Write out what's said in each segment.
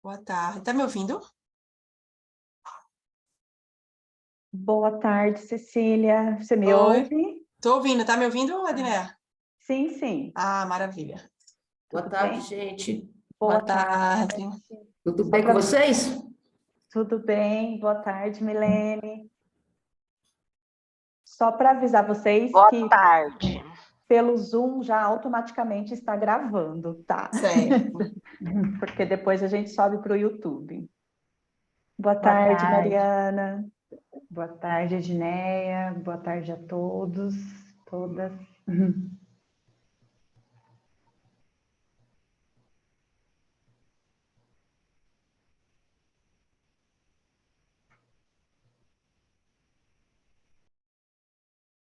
Boa tarde. Tá me ouvindo? Boa tarde, Cecília. Você me Oi. ouve? Tô ouvindo. Tá me ouvindo, Edneia? Sim, sim. Ah, maravilha. Boa Tudo tarde, bem? gente. Boa Boa tarde. tarde. Tudo Só bem com pra... vocês? Tudo bem. Boa tarde, Milene. Só para avisar vocês Boa que tarde. pelo Zoom já automaticamente está gravando, tá? Certo. Porque depois a gente sobe para o YouTube. Boa Boa tarde, tarde. Mariana. Boa tarde, Edneia. Boa tarde a todos, todas.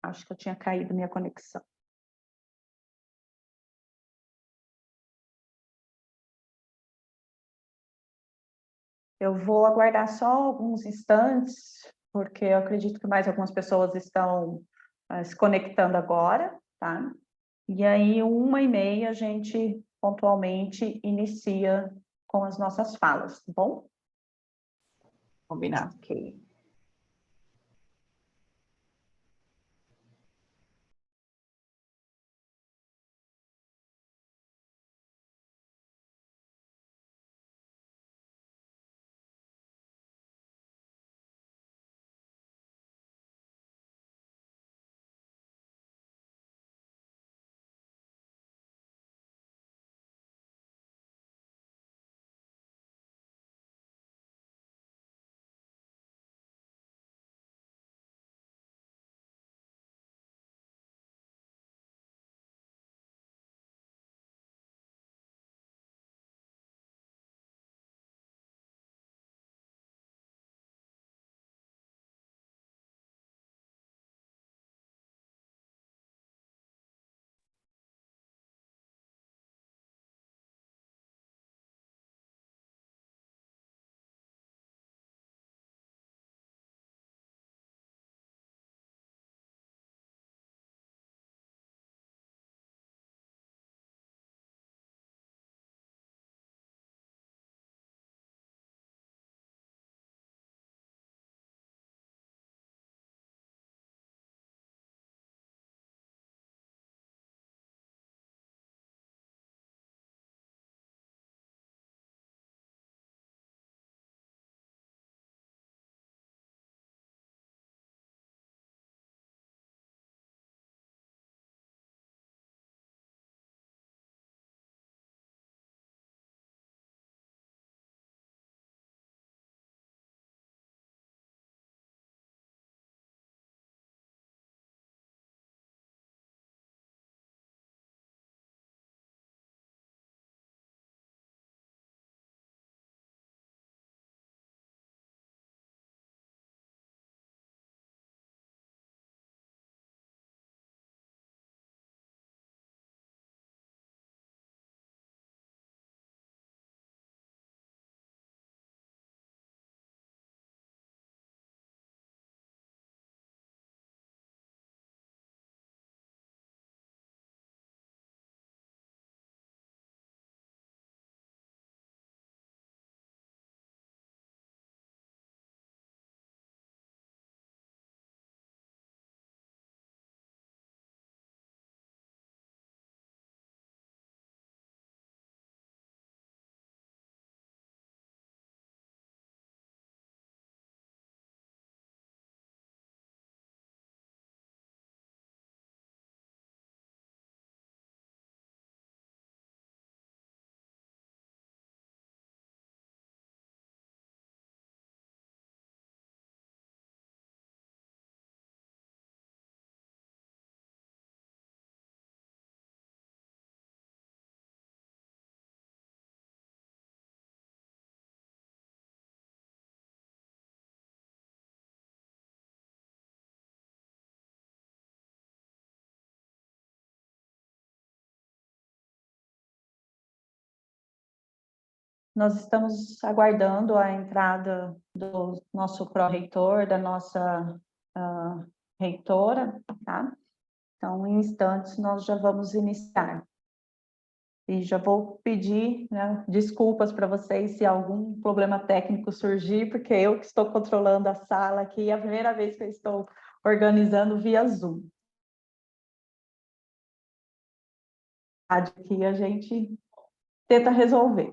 Acho que eu tinha caído minha conexão. Eu vou aguardar só alguns instantes, porque eu acredito que mais algumas pessoas estão se conectando agora, tá? E aí, 1h30, a gente pontualmente inicia com as nossas falas, tá bom? Combinado. Ok. Nós estamos aguardando a entrada do nosso pró-reitor, da nossa reitora, tá? Então, em instantes, nós já vamos iniciar. E já vou pedir, né, desculpas para vocês se algum problema técnico surgir, porque eu que estou controlando a sala aqui, é a primeira vez que eu estou organizando via Zoom. Aqui a gente tenta resolver.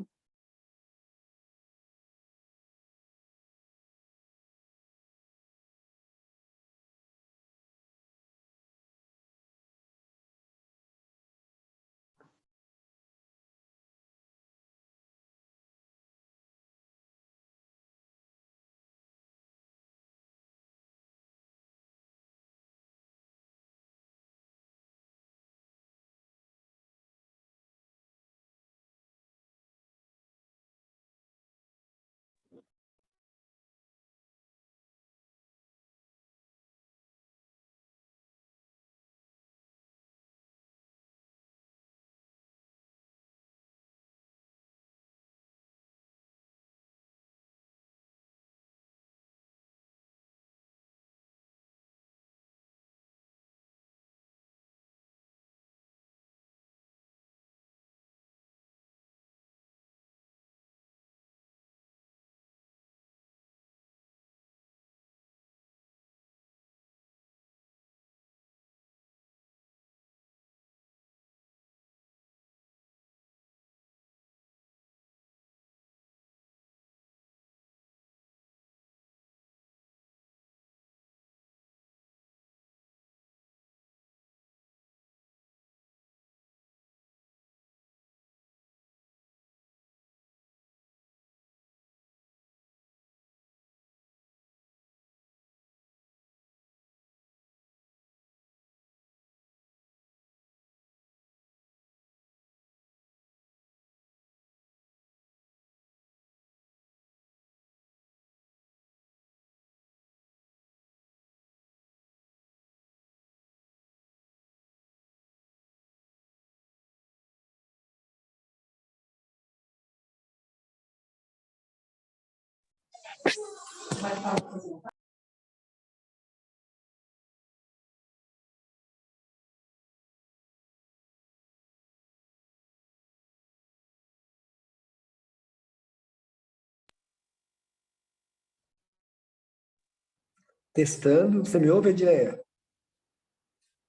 Testando. Você me ouve, Edileia?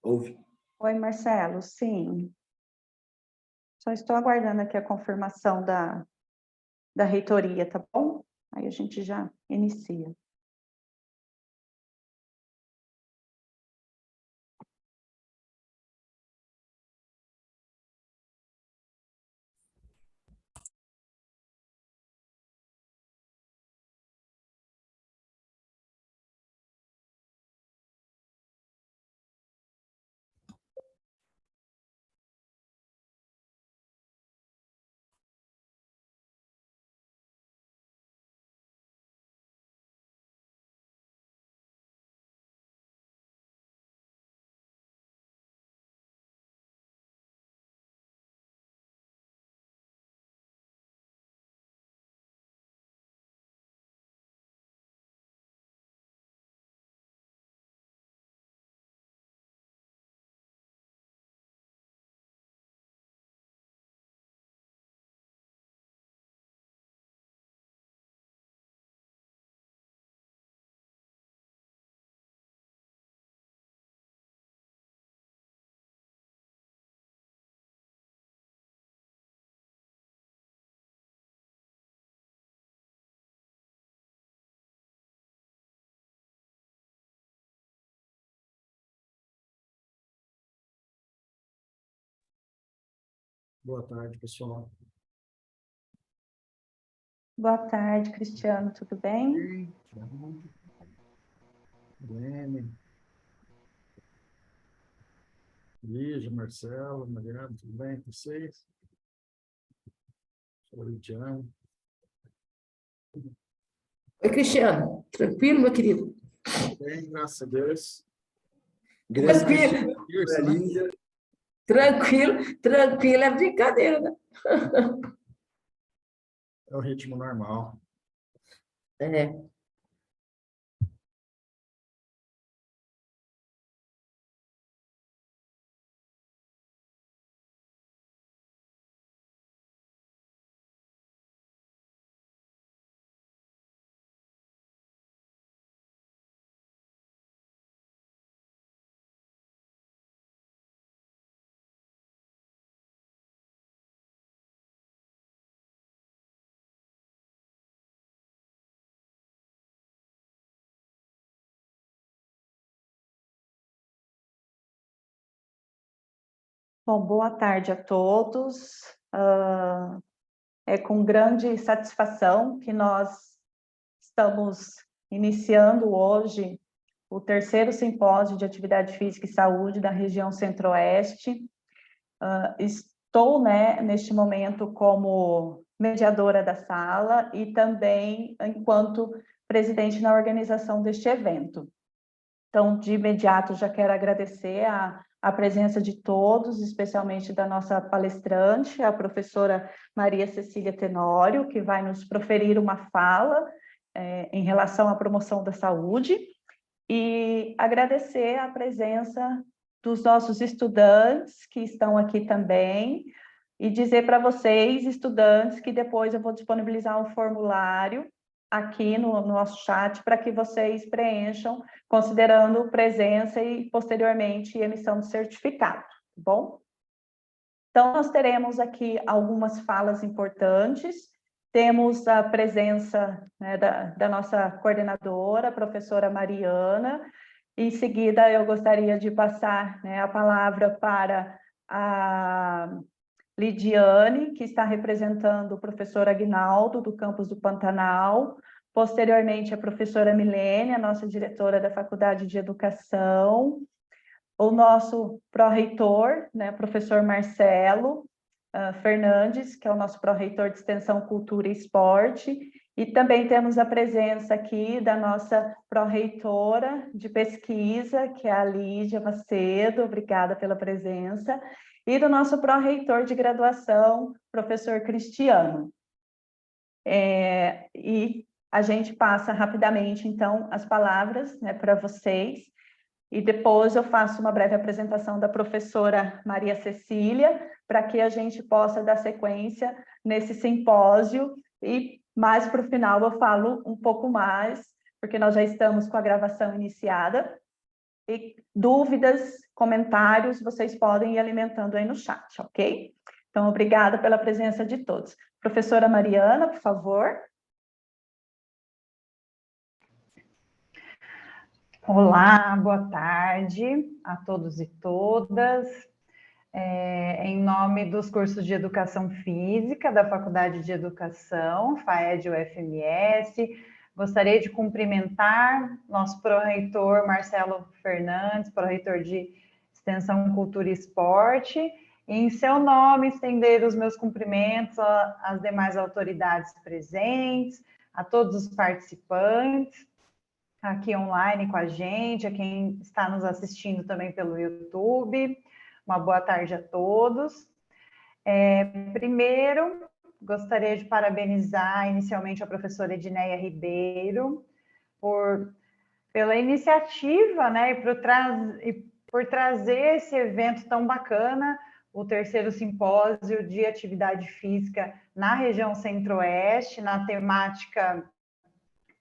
Ouve. Oi, Marcelo, sim. Só estou aguardando aqui a confirmação da reitoria, tá bom? Aí a gente já inicia. Boa tarde, pessoal. Boa tarde, Cristiano, tudo bem? Lene, Lígia, Marcelo, Mariana, tudo bem com vocês? Sou o Lidiano. Oi, Cristiano. Tranquilo, meu querido? Bem, graças a Deus. Grande Tranquilo, Isso, né? Lígia. tranquilo, é brincadeira, né? É o ritmo normal. É, Bom, boa tarde a todos. É com grande satisfação que nós estamos iniciando hoje o terceiro simpósio de atividade física e saúde da região Centro-Oeste. Estou, neste momento, como mediadora da sala e também enquanto presidente na organização deste evento. Então, de imediato, já quero agradecer a presença de todos, especialmente da nossa palestrante, a professora Maria Cecília Tenório, que vai nos proferir uma fala em relação à promoção da saúde, e agradecer a presença dos nossos estudantes que estão aqui também, e dizer para vocês, estudantes, que depois eu vou disponibilizar um formulário aqui no nosso chat para que vocês preencham, considerando presença e, posteriormente, emissão de certificado, tá bom? Então, nós teremos aqui algumas falas importantes. Temos a presença da nossa coordenadora, a professora Mariana. Em seguida, eu gostaria de passar a palavra para a Lidiane, que está representando o professor Aguinaldo, do campus do Pantanal. Posteriormente, a professora Milene, a nossa diretora da Faculdade de Educação. O nosso pró-reitor, professor Marcelo Fernandes, que é o nosso pró-reitor de Extensão, Cultura e Esporte. E também temos a presença aqui da nossa pró-reitora de pesquisa, que é a Lídia Macedo, obrigada pela presença, e do nosso pró-reitor de graduação, professor Cristiano. E a gente passa rapidamente, então, as palavras para vocês, e depois eu faço uma breve apresentação da professora Maria Cecília, para que a gente possa dar sequência nesse simpósio, e mais para o final eu falo um pouco mais, porque nós já estamos com a gravação iniciada, e dúvidas, comentários, vocês podem ir alimentando aí no chat, ok? Então, obrigada pela presença de todos. Professora Mariana, por favor. Olá, boa tarde a todos e todas. Em nome dos cursos de Educação Física da Faculdade de Educação, FAED-UFMS, gostaria de cumprimentar nosso pró-reitor Marcelo Fernandes, pró-reitor de Extensão, Cultura e Esporte, e em seu nome estender os meus cumprimentos às demais autoridades presentes, a todos os participantes aqui online com a gente, a quem está nos assistindo também pelo YouTube. Uma boa tarde a todos. Primeiro, gostaria de parabenizar inicialmente a professora Edneia Ribeiro pela iniciativa, e por trazer esse evento tão bacana, o terceiro simpósio de atividade física na região Centro-Oeste, na temática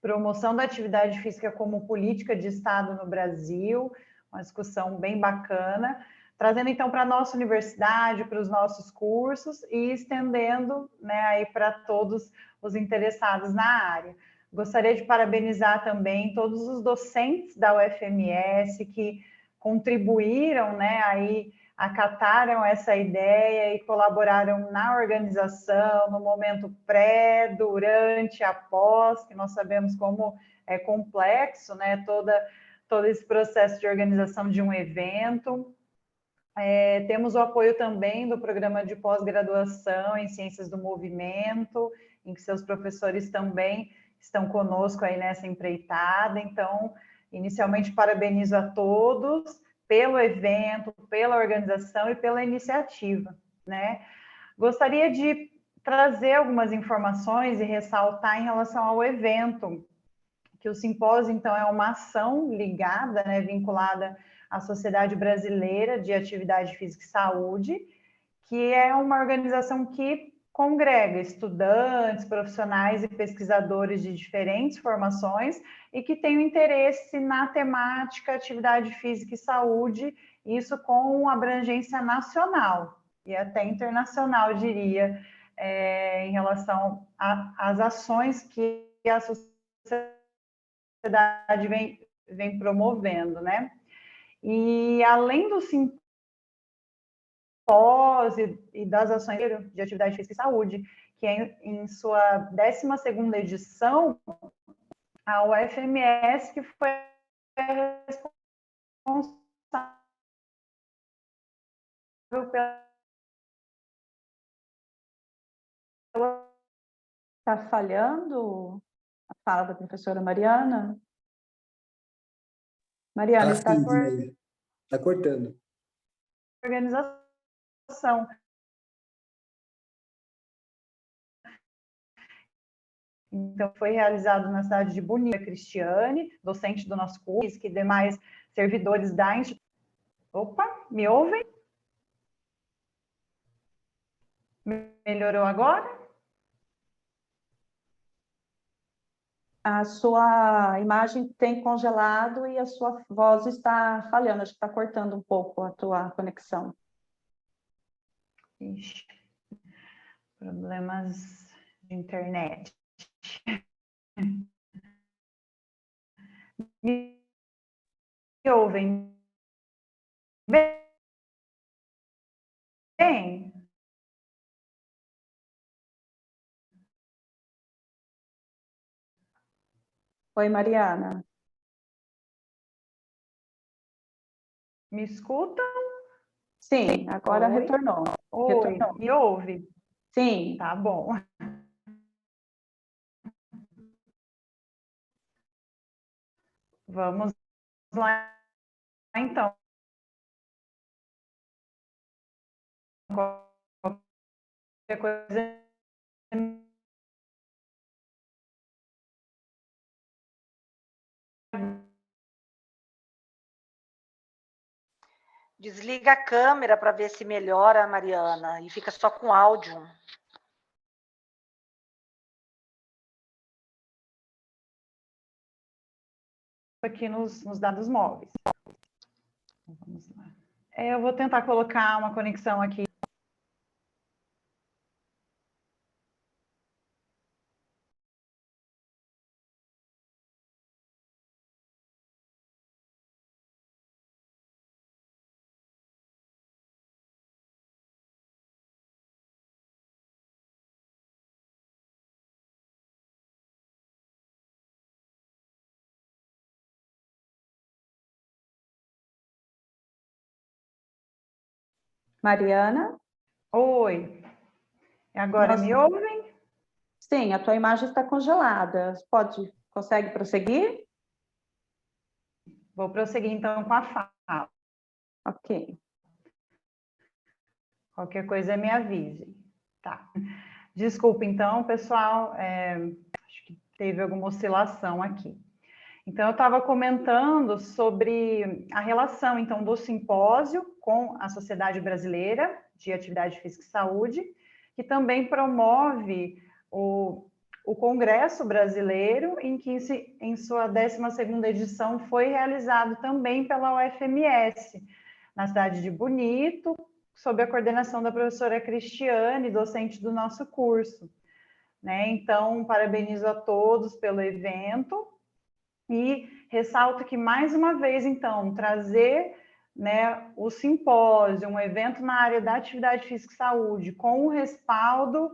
promoção da atividade física como política de Estado no Brasil, uma discussão bem bacana, trazendo então para a nossa universidade, para os nossos cursos e estendendo aí para todos os interessados na área. Gostaria de parabenizar também todos os docentes da UFMS que contribuíram, aí acataram essa ideia e colaboraram na organização, no momento pré, durante, após, que nós sabemos como é complexo, todo esse processo de organização de um evento. Temos o apoio também do programa de pós-graduação em Ciências do Movimento, em que seus professores também estão conosco aí nessa empreitada. Então, inicialmente, parabenizo a todos pelo evento, pela organização e pela iniciativa, Gostaria de trazer algumas informações e ressaltar em relação ao evento, que o simpósio, então, é uma ação ligada, vinculada à Sociedade Brasileira de Atividade Física e Saúde, que é uma organização que congrega estudantes, profissionais e pesquisadores de diferentes formações e que tem um interesse na temática atividade física e saúde, isso com abrangência nacional e até internacional, diria, em relação às ações que a sociedade vem promovendo, E além do simpósio simpós e das ações de atividade física e saúde, que é em sua 12ª edição, a UFMS que foi responsável pela... Está falhando a fala da professora Mariana? Mariana, Ah, está sim, Edneia. Está cortando. organização. Então, foi realizado na cidade de Bonito, Cristiane, docente do nosso curso, e demais servidores da instituição. Opa, me ouvem? Melhorou agora? A sua imagem tem congelado e a sua voz está falhando, acho que está cortando um pouco a tua conexão. Ixi, problemas de internet. Me ouvem bem? Oi, Mariana. Me escutam? Sim, agora Oi? retornou. Oi, Retornou. me ouve? Sim, Tá bom. Vamos lá, então. Qualquer coisa. Desliga a câmera para ver se melhora, Mariana, e fica só com áudio. Aqui nos dados móveis. Vamos lá. Eu vou tentar colocar uma conexão aqui. Mariana? Oi. Agora me ouvem? Sim, a tua imagem está congelada. Consegue prosseguir? Vou prosseguir então com a fala. Ok. Qualquer coisa me avise. Tá. Desculpa, então, pessoal, acho que teve alguma oscilação aqui. Então, eu estava comentando sobre a relação, então, do simpósio com a Sociedade Brasileira de Atividade Física e Saúde, que também promove o Congresso Brasileiro, em que, em sua 12ª edição, foi realizado também pela UFMS, na cidade de Bonito, sob a coordenação da professora Cristiane, docente do nosso curso. Né? Então, parabenizo a todos pelo evento e ressalto que, mais uma vez, então, trazer, né, o simpósio, um evento na área da atividade física e saúde, com o respaldo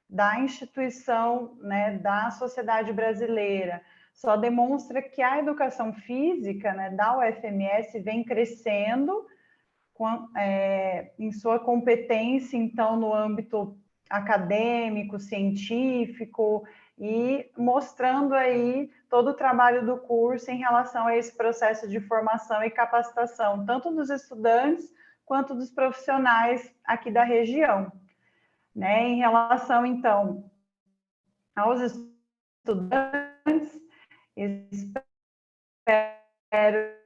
da instituição, né, da Sociedade Brasileira, só demonstra que a educação física, né, da UFMS vem crescendo em sua competência, então, no âmbito acadêmico, científico, e mostrando aí todo o trabalho do curso em relação a esse processo de formação e capacitação, tanto dos estudantes quanto dos profissionais aqui da região. Né? Em relação, então, aos estudantes, espero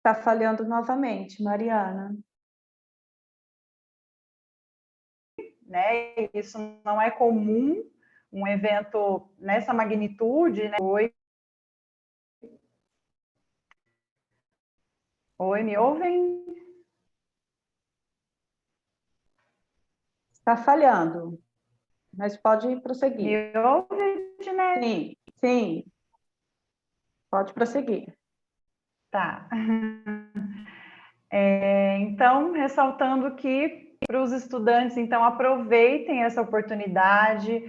Está falhando novamente, Mariana. Né? Isso não é comum, um evento nessa magnitude, né? Oi, me ouvem? Está falhando, mas pode prosseguir. Me ouvem? né? Sim, sim. Pode prosseguir. Tá. Então, ressaltando que para os estudantes, então, aproveitem essa oportunidade,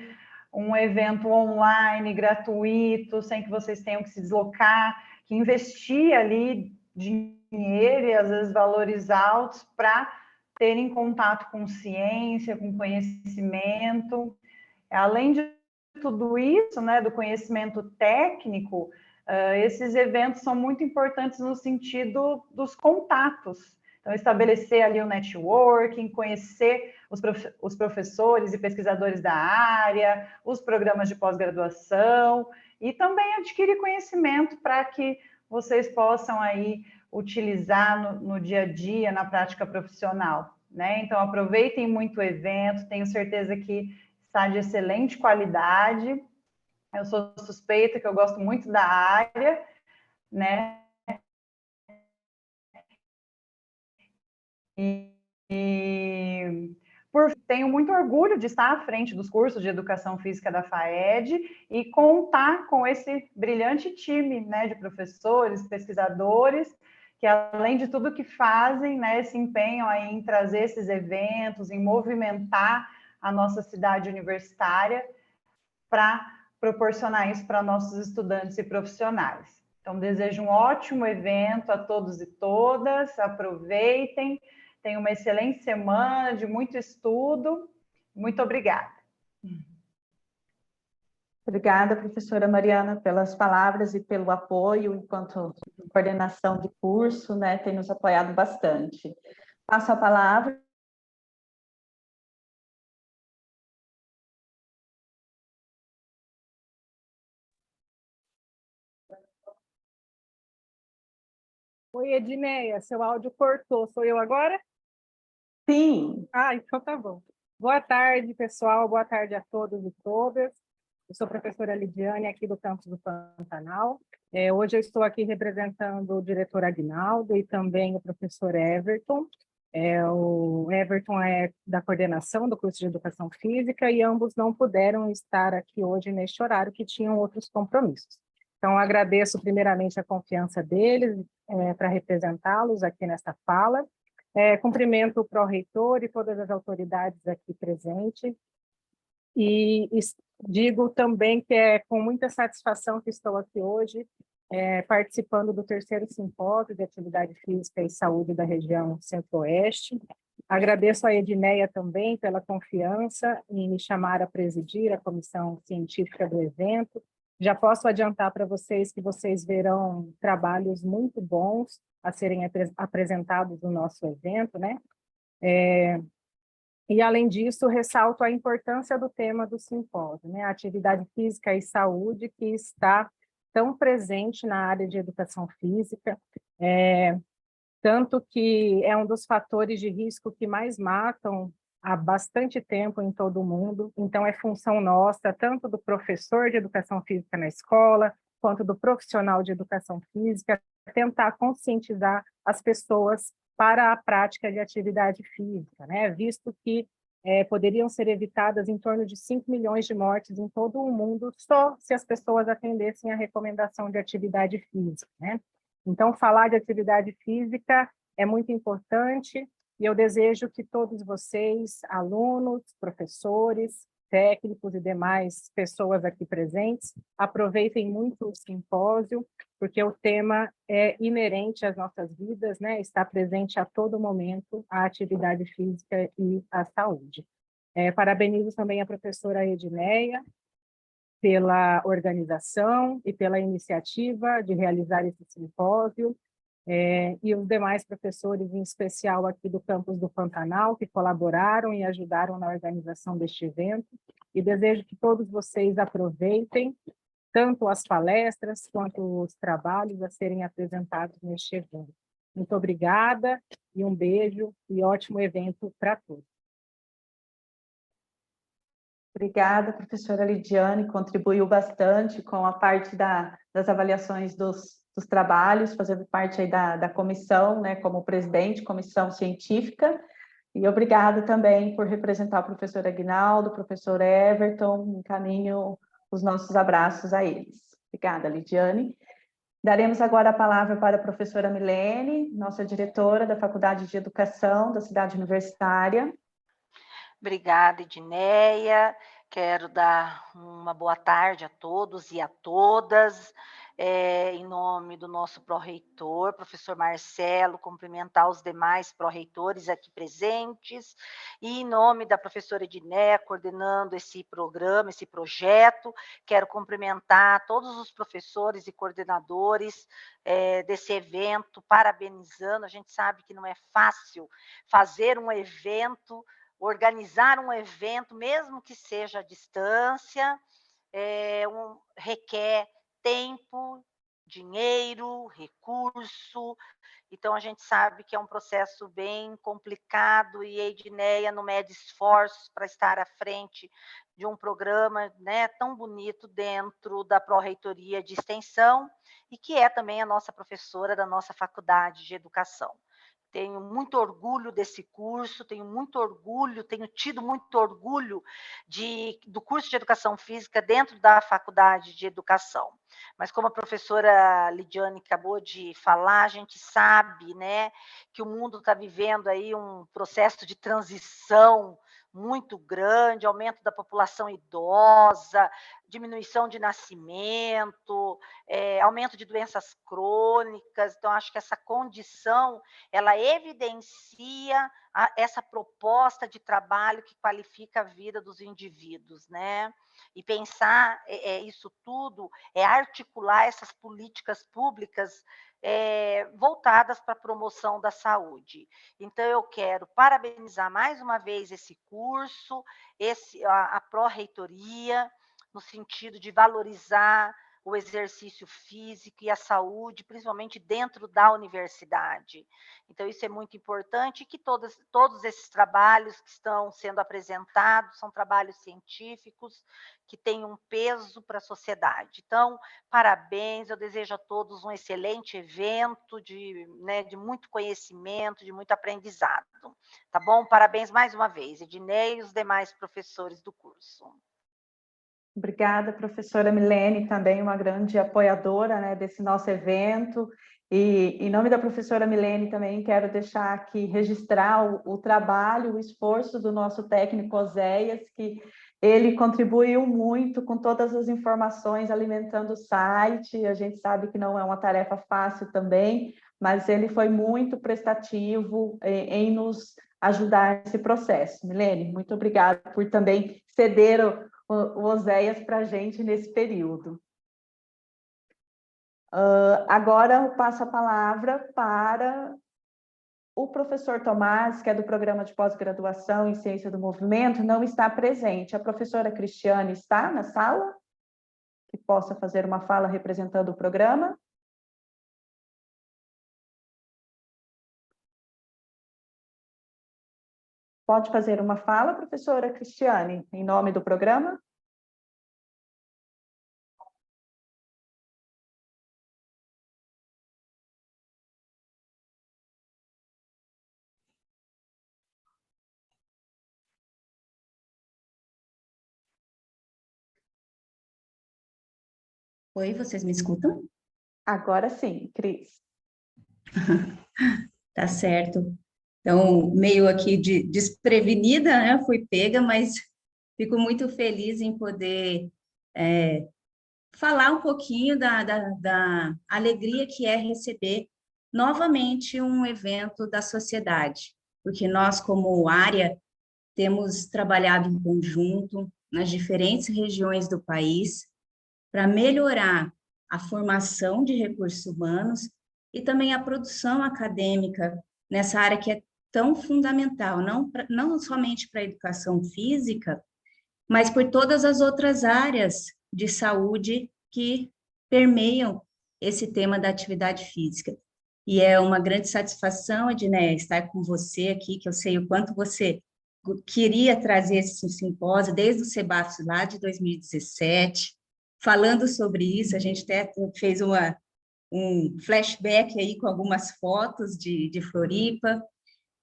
um evento online, gratuito, sem que vocês tenham que se deslocar, que investir ali dinheiro e às vezes valores altos para terem contato com ciência, com conhecimento. Além de tudo isso, né, do conhecimento técnico, esses eventos são muito importantes no sentido dos contatos. Então, estabelecer ali o networking, conhecer os professores e pesquisadores da área, os programas de pós-graduação e também adquirir conhecimento para que vocês possam aí utilizar no dia a dia, na prática profissional, né? Então, aproveitem muito o evento, tenho certeza que está de excelente qualidade. Eu sou suspeita que eu gosto muito da área, né? Tenho muito orgulho de estar à frente dos cursos de Educação Física da FAED e contar com esse brilhante time, né, de professores, pesquisadores, que além de tudo que fazem, né, se empenham aí em trazer esses eventos, em movimentar a nossa cidade universitária para proporcionar isso para nossos estudantes e profissionais. Então, desejo um ótimo evento a todos e todas, aproveitem, tenham uma excelente semana de muito estudo. Muito obrigada. Obrigada, professora Mariana, pelas palavras e pelo apoio, enquanto coordenação de curso, né, tem nos apoiado bastante. Passo a palavra. Oi, Edneia, seu áudio cortou. Sou eu agora? Sim. Ah, então tá bom. Boa tarde, pessoal. Boa tarde a todos e todas. Eu sou a professora Lidiane, aqui do campus do Pantanal. Hoje eu estou aqui representando o diretor Aguinaldo e também o professor Everton. O Everton é da coordenação do curso de Educação Física e ambos não puderam estar aqui hoje neste horário, que tinham outros compromissos. Então, agradeço primeiramente a confiança deles para representá-los aqui nesta fala. Cumprimento o pró-reitor e todas as autoridades aqui presentes. E digo também que é com muita satisfação que estou aqui hoje, participando do 3º Simpósio de Atividade Física e Saúde da região Centro-Oeste. Agradeço a Edneia também pela confiança em me chamar a presidir a comissão científica do evento. Já posso adiantar para vocês que vocês verão trabalhos muito bons a serem apresentados no nosso evento, né? E, além disso, ressalto a importância do tema do simpósio, né? A atividade física e saúde, que está tão presente na área de educação física, tanto que é um dos fatores de risco que mais matam há bastante tempo em todo o mundo. Então, é função nossa, tanto do professor de educação física na escola, quanto do profissional de educação física, tentar conscientizar as pessoas para a prática de atividade física, né? Visto que poderiam ser evitadas em torno de 5 milhões de mortes em todo o mundo, só se as pessoas atendessem à recomendação de atividade física, né? Então, falar de atividade física é muito importante, e eu desejo que todos vocês, alunos, professores, técnicos e demais pessoas aqui presentes, aproveitem muito o simpósio, porque o tema é inerente às nossas vidas, né? Está presente a todo momento a atividade física e a saúde. Parabenizo também a professora Edneia pela organização e pela iniciativa de realizar esse simpósio, e os demais professores, em especial aqui do campus do Pantanal, que colaboraram e ajudaram na organização deste evento, e desejo que todos vocês aproveitem tanto as palestras quanto os trabalhos a serem apresentados neste evento. Muito obrigada, e um beijo, e ótimo evento para todos. Obrigada, professora Lidiane, contribuiu bastante com a parte das avaliações dos trabalhos, fazendo parte aí da comissão, né, como presidente, comissão científica, e obrigada também por representar o professor Aguinaldo, o professor Everton, encaminho os nossos abraços a eles. Obrigada, Lidiane. Daremos agora a palavra para a professora Milene, nossa diretora da Faculdade de Educação da Cidade Universitária. Obrigada, Edneia. Quero dar uma boa tarde a todos e a todas. Em nome do nosso pró-reitor, professor Marcelo, cumprimentar os demais pró-reitores aqui presentes, e em nome da professora Edneia, coordenando esse programa, esse projeto, quero cumprimentar todos os professores e coordenadores desse evento, parabenizando. A gente sabe que não é fácil fazer um evento, organizar um evento, mesmo que seja à distância, requer tempo, dinheiro, recurso. Então, a gente sabe que é um processo bem complicado e a Edneia não mede esforços para estar à frente de um programa, né, tão bonito dentro da Pró-Reitoria de Extensão e que é também a nossa professora da nossa Faculdade de Educação. Tenho muito orgulho desse curso, tenho tido muito orgulho do curso de Educação Física dentro da Faculdade de Educação. Mas como a professora Lidiane acabou de falar, a gente sabe, né, que o mundo está vivendo aí um processo de transição muito grande, aumento da população idosa, diminuição de nascimento, aumento de doenças crônicas. Então, acho que essa condição, ela evidencia essa proposta de trabalho que qualifica a vida dos indivíduos, né? E pensar isso tudo, articular essas políticas públicas voltadas para a promoção da saúde. Então, eu quero parabenizar mais uma vez esse curso, a pró-reitoria, no sentido de valorizar o exercício físico e a saúde, principalmente dentro da universidade. Então, isso é muito importante, que todos esses trabalhos que estão sendo apresentados são trabalhos científicos que têm um peso para a sociedade. Então, parabéns, eu desejo a todos um excelente evento de muito conhecimento, de muito aprendizado. Tá bom? Parabéns mais uma vez, Ednei e os demais professores do curso. Obrigada, professora Milene, também uma grande apoiadora, né, desse nosso evento. E, em nome da professora Milene, também quero deixar aqui, registrar o trabalho, o esforço do nosso técnico Oséias, que ele contribuiu muito com todas as informações, alimentando o site. A gente sabe que não é uma tarefa fácil também, mas ele foi muito prestativo em nos ajudar nesse processo. Milene, muito obrigada por também ceder o Oséias para a gente nesse período. Agora eu passo a palavra para o professor Tomás, que é do Programa de Pós-Graduação em Ciência do Movimento, não está presente. A professora Cristiane está na sala? Que possa fazer uma fala representando o programa? Pode fazer uma fala, professora Cristiane, em nome do programa? Oi, vocês me escutam? Agora sim, Cris. Tá certo. Então, meio aqui desprevenida, né? Fui pega, mas fico muito feliz em poder falar um pouquinho da alegria que é receber novamente um evento da sociedade, porque nós, como área, temos trabalhado em conjunto nas diferentes regiões do país para melhorar a formação de recursos humanos e também a produção acadêmica nessa área que é tão fundamental, não somente para a educação física, mas por todas as outras áreas de saúde que permeiam esse tema da atividade física. E é uma grande satisfação, Edneia, estar com você aqui, que eu sei o quanto você queria trazer esse simpósio desde o Sebaf lá de 2017, falando sobre isso. A gente até fez um flashback aí com algumas fotos de Floripa.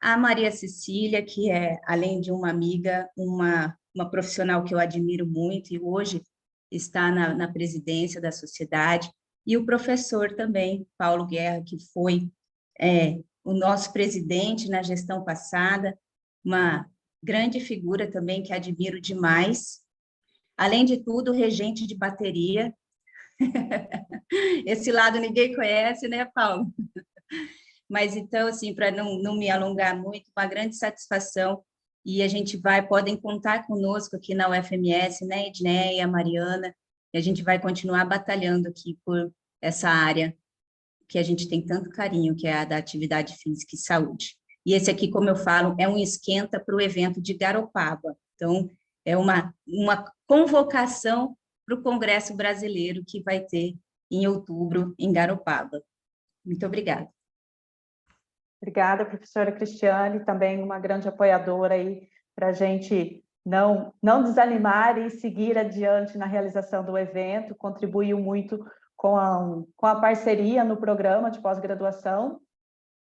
A Maria Cecília, que é, além de uma amiga, uma profissional que eu admiro muito, e hoje está na presidência da sociedade, e o professor também, Paulo Guerra, que foi o nosso presidente na gestão passada, uma grande figura também que admiro demais. Além de tudo, regente de bateria. Esse lado ninguém conhece, né, Paulo? Mas, então, assim, para não me alongar muito, uma grande satisfação, e a gente podem contar conosco aqui na UFMS, né, Edneia, Mariana, e a gente vai continuar batalhando aqui por essa área que a gente tem tanto carinho, que é a da atividade física e saúde. E esse aqui, como eu falo, é um esquenta para o evento de Garopaba. Então, é uma convocação para o Congresso Brasileiro que vai ter em outubro em Garopaba. Muito obrigada. Obrigada, professora Cristiane, também uma grande apoiadora aí para a gente não desanimar e seguir adiante na realização do evento, contribuiu muito com a parceria no programa de pós-graduação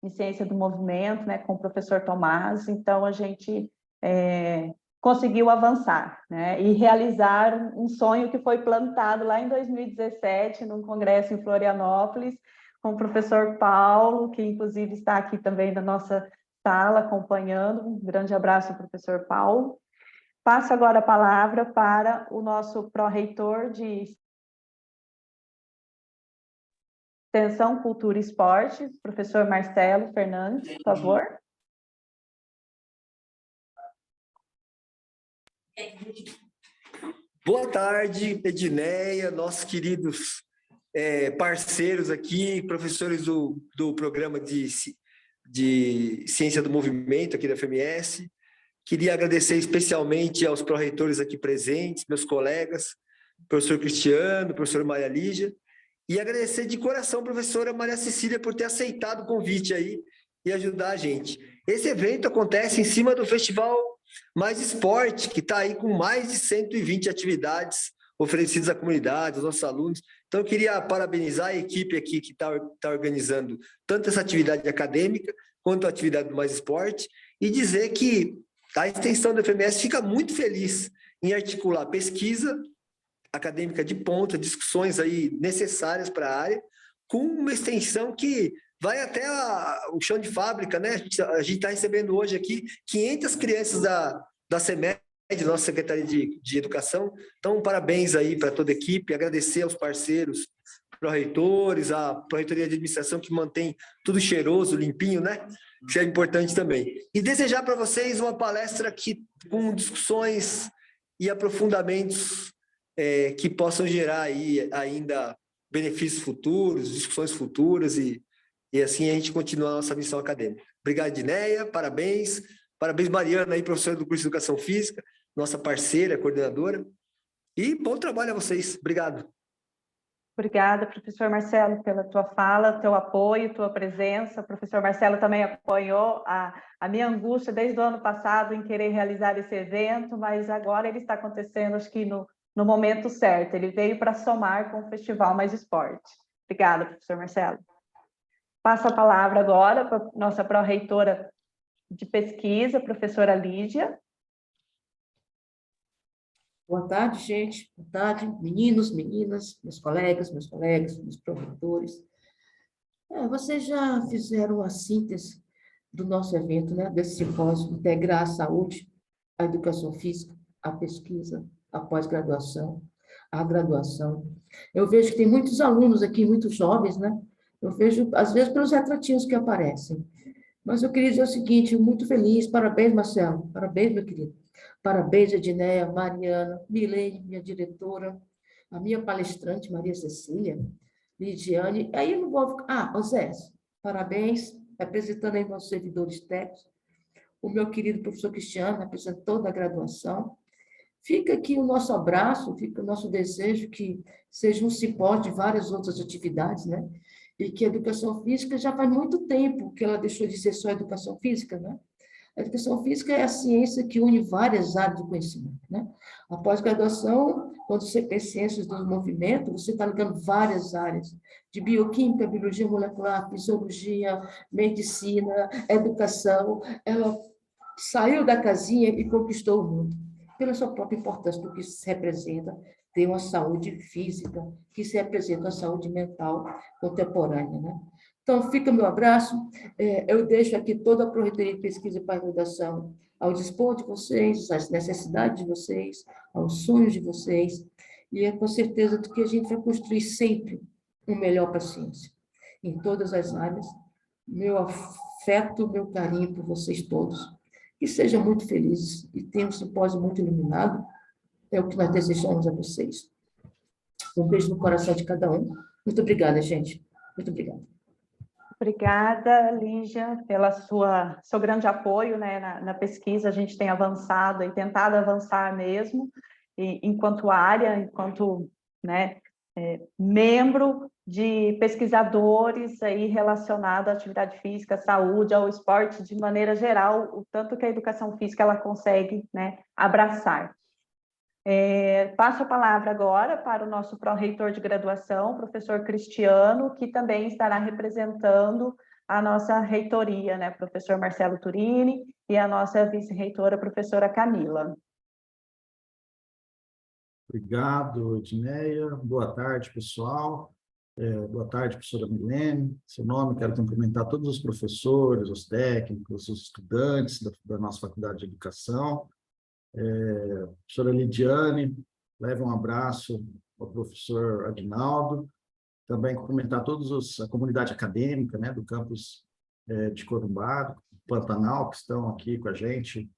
em Ciência do Movimento, né, com o professor Tomás, então a gente conseguiu avançar, né, e realizar um sonho que foi plantado lá em 2017, num congresso em Florianópolis, com o professor Paulo, que inclusive está aqui também na nossa sala acompanhando. Um grande abraço, professor Paulo. Passo agora a palavra para o nosso pró-reitor de Extensão, Cultura e Esporte, professor Marcelo Fernandes, por favor. Boa tarde, Edneia, nossos queridos parceiros aqui, professores do programa de Ciência do Movimento aqui da FMS. Queria agradecer especialmente aos pró-reitores aqui presentes, meus colegas, professor Cristiano, professora Maria Lígia, e agradecer de coração a professora Maria Cecília por ter aceitado o convite aí e ajudar a gente. Esse evento acontece em cima do Festival Mais Esporte, que está aí com mais de 120 atividades oferecidas à comunidade, aos nossos alunos. Então, eu queria parabenizar a equipe aqui que está organizando tanto essa atividade acadêmica quanto a atividade do Mais Esporte e dizer que a extensão da FMS fica muito feliz em articular pesquisa acadêmica de ponta, discussões aí necessárias para a área, com uma extensão que vai até o chão de fábrica, né? A gente está recebendo hoje aqui 500 crianças da CEMED, nossa Secretaria de Educação. Então, parabéns aí para toda a equipe, agradecer aos parceiros, pró-reitores, a Pró-Reitoria de Administração, que mantém tudo cheiroso, limpinho, né? Isso é importante também. E desejar para vocês uma palestra com discussões e aprofundamentos que possam gerar aí ainda benefícios futuros, discussões futuras e assim a gente continua a nossa missão acadêmica. Obrigado, Edneia, parabéns. Parabéns, Mariana, aí, professora do curso de Educação Física, nossa parceira, coordenadora. E bom trabalho a vocês. Obrigado. Obrigada, professor Marcelo, pela tua fala, teu apoio, tua presença. O professor Marcelo também acompanhou a minha angústia desde o ano passado em querer realizar esse evento, mas agora ele está acontecendo, acho que no momento certo. Ele veio para somar com o Festival Mais Esporte. Obrigada, professor Marcelo. Passo a palavra agora para a nossa pró-reitora de pesquisa, professora Lídia. Boa tarde, gente. Boa tarde, meninos, meninas, meus colegas, meus promotores. Vocês já fizeram a síntese do nosso evento, né? Desse simpósio, integrar a saúde, a educação física, a pesquisa, a pós-graduação, a graduação. Eu vejo que tem muitos alunos aqui, muitos jovens, né? Eu vejo, às vezes, pelos retratinhos que aparecem. Mas eu queria dizer o seguinte, muito feliz, parabéns, Marcelo, parabéns, meu querido. Parabéns, Edneia, Mariana, Milene, minha diretora, a minha palestrante, Maria Cecília, Lidiane, aí eu não vou ficar... Osés, parabéns, representando aí nossos servidores técnicos, o meu querido professor Cristiano, representou da graduação. Fica aqui o nosso abraço, fica o nosso desejo que seja um simpósio de várias outras atividades, né? E que a educação física já faz muito tempo que ela deixou de ser só educação física, né? A educação física é a ciência que une várias áreas do conhecimento, né? A pós-graduação, quando você tem ciências do movimento, você está ligando várias áreas, de bioquímica, biologia molecular, fisiologia, medicina, educação. Ela saiu da casinha e conquistou o mundo, pela sua própria importância do que se representa ter uma saúde física que se apresenta a saúde mental contemporânea, né? Então, fica meu abraço. Eu deixo aqui toda a Pró-Reitoria de Pesquisa e Pós-Graduação ao dispor de vocês, às necessidades de vocês, aos sonhos de vocês, e é com certeza de que a gente vai construir sempre o melhor para a ciência, em todas as áreas. Meu afeto, meu carinho por vocês todos. Que sejam muito felizes e tenham um simpósio muito iluminado. É o que nós desejamos a vocês. Um beijo no coração de cada um. Muito obrigada, gente. Muito obrigada. Obrigada, Lígia, pela seu grande apoio, né, na pesquisa. A gente tem avançado e tentado avançar mesmo, e, enquanto área, enquanto, né, membro de pesquisadores aí relacionado à atividade física, à saúde, ao esporte de maneira geral, o tanto que a educação física ela consegue, né, abraçar. Passo a palavra agora para o nosso pró-reitor de graduação, professor Cristiano, que também estará representando a nossa reitoria, né, professor Marcelo Turini, e a nossa vice-reitora, professora Camila. Obrigado, Edneia. Boa tarde, pessoal. Boa tarde, professora Milene. Seu nome, quero cumprimentar todos os professores, os técnicos, os estudantes da nossa Faculdade de Educação. Professora Lidiane, leve um abraço ao professor Adinaldo. Também cumprimentar todos a comunidade acadêmica, né, do campus de Corumbá, Pantanal, que estão aqui com a gente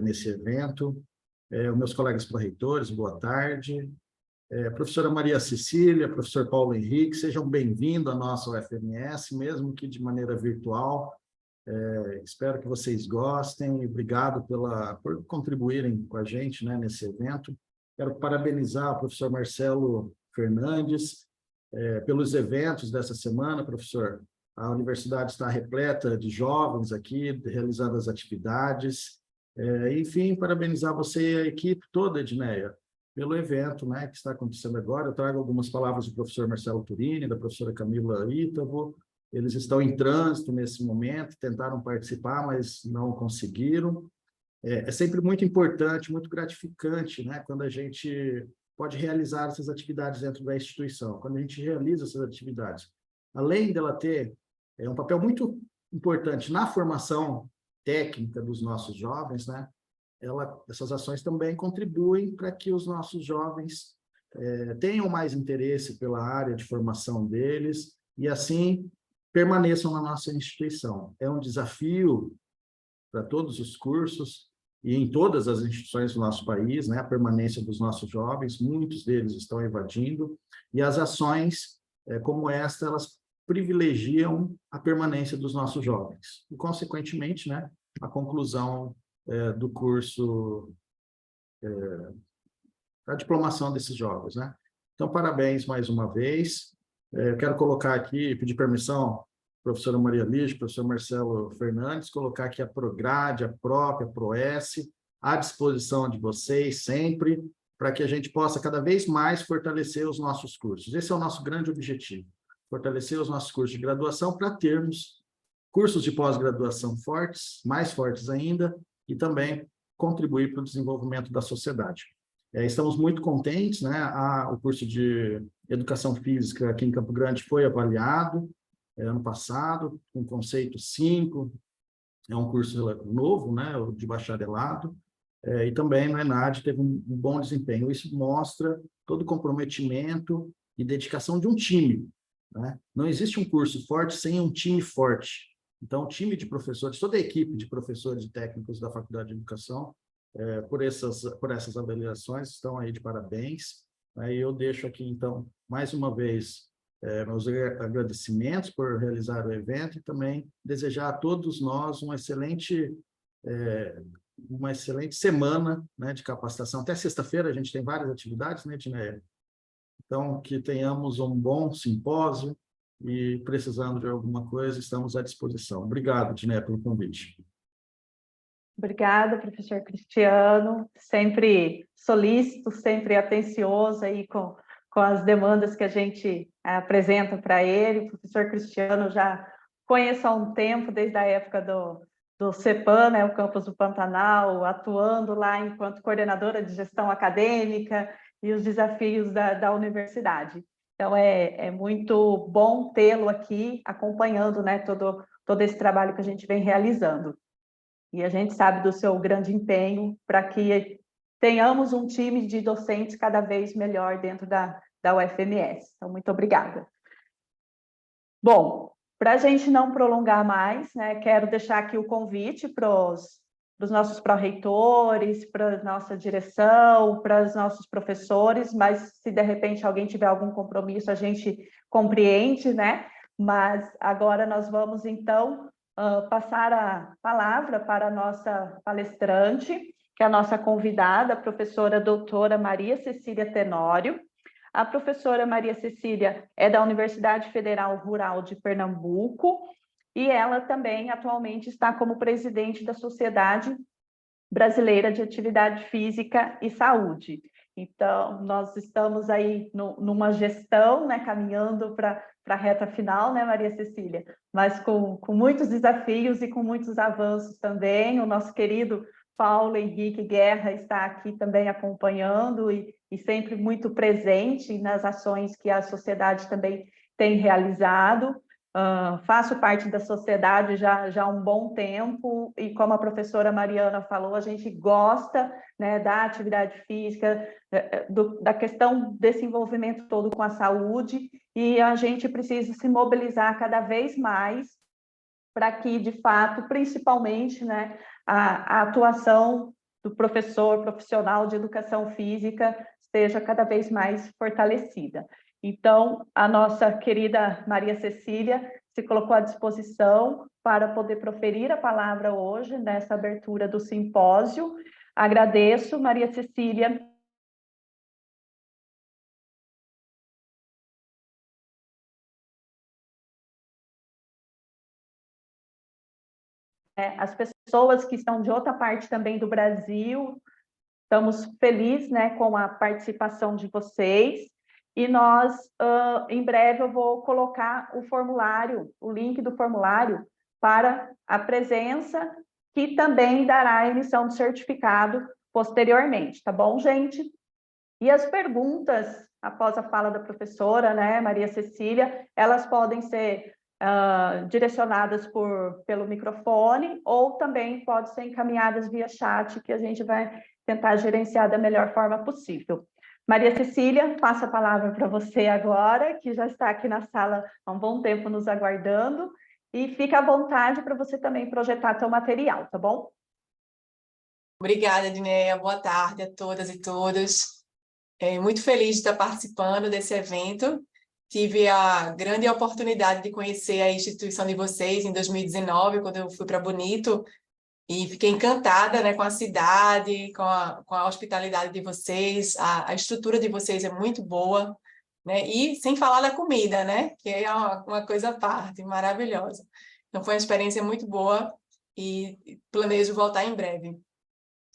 nesse evento. Os meus colegas pró-reitores, boa tarde. Professora Maria Cecília, professor Paulo Henrique, sejam bem-vindos à nossa UFMS, mesmo que de maneira virtual. Espero que vocês gostem. Obrigado por contribuírem com a gente, né, nesse evento. Quero parabenizar o professor Marcelo Fernandes pelos eventos dessa semana, professor. A universidade está repleta de jovens aqui, realizando as atividades. Enfim, parabenizar você e a equipe toda, Edneia, pelo evento, né, que está acontecendo agora. Eu trago algumas palavras do professor Marcelo Turini, da professora Camila Ítavo. Eles estão em trânsito nesse momento, tentaram participar, mas não conseguiram. É sempre muito importante, muito gratificante, né, quando a gente pode realizar essas atividades dentro da instituição. Quando a gente realiza essas atividades, além dela ter um papel muito importante na formação técnica dos nossos jovens, né, essas ações também contribuem para que os nossos jovens tenham mais interesse pela área de formação deles e, assim, permaneçam na nossa instituição. É um desafio para todos os cursos e em todas as instituições do nosso país, né, a permanência dos nossos jovens, muitos deles estão evadindo, e as ações como esta, elas privilegiam a permanência dos nossos jovens. E, consequentemente, né, a conclusão do curso, a diplomação desses jovens, né? Então, parabéns mais uma vez. Quero colocar aqui, pedir permissão, professora Maria Lígia, professor Marcelo Fernandes, colocar aqui a Prograde, a própria ProS, à disposição de vocês sempre, para que a gente possa cada vez mais fortalecer os nossos cursos. Esse é o nosso grande objetivo, fortalecer os nossos cursos de graduação para termos cursos de pós-graduação fortes, mais fortes ainda, e também contribuir para o desenvolvimento da sociedade. Estamos muito contentes, né? O curso de Educação Física aqui em Campo Grande foi avaliado ano passado, com conceito 5, é um curso novo, né? De bacharelado, e também no ENAD teve um bom desempenho. Isso mostra todo o comprometimento e dedicação de um time, né? Não existe um curso forte sem um time forte. Então, o time de professores, toda a equipe de professores e técnicos da Faculdade de Educação, por essas avaliações, estão aí de parabéns. Aí eu deixo aqui, então, mais uma vez, meus agradecimentos por realizar o evento e também desejar a todos nós uma excelente semana, né, de capacitação. Até sexta-feira a gente tem várias atividades, né, Edneia? Então, que tenhamos um bom simpósio e, precisando de alguma coisa, estamos à disposição. Obrigado, Edneia, pelo convite. Obrigada, professor Cristiano, sempre solícito, sempre atencioso aí com as demandas que a gente apresenta para ele. O professor Cristiano já conheço há um tempo, desde a época do CEPAM, né, o campus do Pantanal, atuando lá enquanto coordenadora de gestão acadêmica, e os desafios da universidade. Então, é muito bom tê-lo aqui acompanhando, né, todo esse trabalho que a gente vem realizando. E a gente sabe do seu grande empenho para que tenhamos um time de docentes cada vez melhor dentro da UFMS. Então, muito obrigada. Bom, para a gente não prolongar mais, né, quero deixar aqui o convite para os nossos pró-reitores, para a nossa direção, para os nossos professores, mas se de repente alguém tiver algum compromisso, a gente compreende, né? Mas agora nós vamos, então, passar a palavra para a nossa palestrante, que é a nossa convidada, a professora doutora Maria Cecília Tenório. A professora Maria Cecília é da Universidade Federal Rural de Pernambuco e ela também atualmente está como presidente da Sociedade Brasileira de Atividade Física e Saúde. Então, nós estamos aí numa gestão, né, caminhando para a reta final, né, Maria Cecília? Mas com muitos desafios e com muitos avanços também. O nosso querido Paulo Henrique Guerra está aqui também acompanhando e sempre muito presente nas ações que a sociedade também tem realizado. Faço parte da sociedade já há um bom tempo e, como a professora Mariana falou, a gente gosta, né, da atividade física, da questão desse envolvimento todo com a saúde, e a gente precisa se mobilizar cada vez mais para que, de fato, principalmente, né, a atuação do profissional de educação física seja cada vez mais fortalecida. Então, a nossa querida Maria Cecília se colocou à disposição para poder proferir a palavra hoje, nessa abertura do simpósio. Agradeço, Maria Cecília. As pessoas que estão de outra parte também do Brasil, estamos felizes, né, com a participação de vocês. E nós, em breve, eu vou colocar o formulário, o link do formulário para a presença, que também dará a emissão do certificado posteriormente, tá bom, gente? E as perguntas, após a fala da professora, né, Maria Cecília, elas podem ser direcionadas pelo microfone ou também podem ser encaminhadas via chat, que a gente vai tentar gerenciar da melhor forma possível. Maria Cecília, passo a palavra para você agora, que já está aqui na sala há um bom tempo nos aguardando, e fica à vontade para você também projetar seu material, tá bom? Obrigada, Dineia. Boa tarde a todas e todos. Muito feliz de estar participando desse evento. Tive a grande oportunidade de conhecer a instituição de vocês em 2019, quando eu fui para Bonito, e fiquei encantada, né, com a cidade, com a hospitalidade de vocês. A estrutura de vocês é muito boa, né? E sem falar da comida, né, que é uma coisa à parte, maravilhosa. Então, foi uma experiência muito boa e planejo voltar em breve.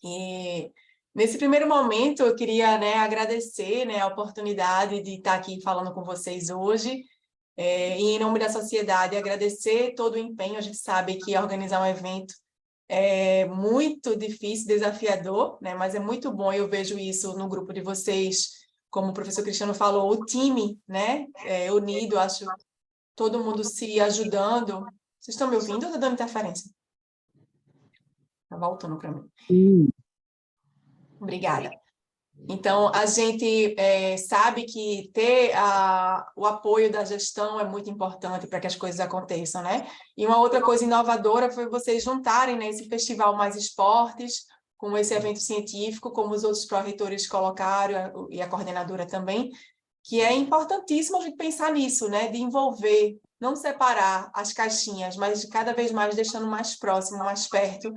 E nesse primeiro momento, eu queria, né, agradecer, né, a oportunidade de estar aqui falando com vocês hoje, e em nome da sociedade, agradecer todo o empenho. A gente sabe que organizar um evento é muito difícil, desafiador, né, mas é muito bom, eu vejo isso no grupo de vocês, como o professor Cristiano falou, o time, né, unido, acho todo mundo se ajudando. Vocês estão me ouvindo ou está dando interferência? Está voltando para mim. Obrigada. Então, a gente sabe que ter o apoio da gestão é muito importante para que as coisas aconteçam, né? E uma outra coisa inovadora foi vocês juntarem, né, esse Festival Mais Esportes com esse evento científico, como os outros pró-reitores colocaram, e a coordenadora também, que é importantíssimo a gente pensar nisso, né? De envolver, não separar as caixinhas, mas cada vez mais deixando mais próximo, mais perto,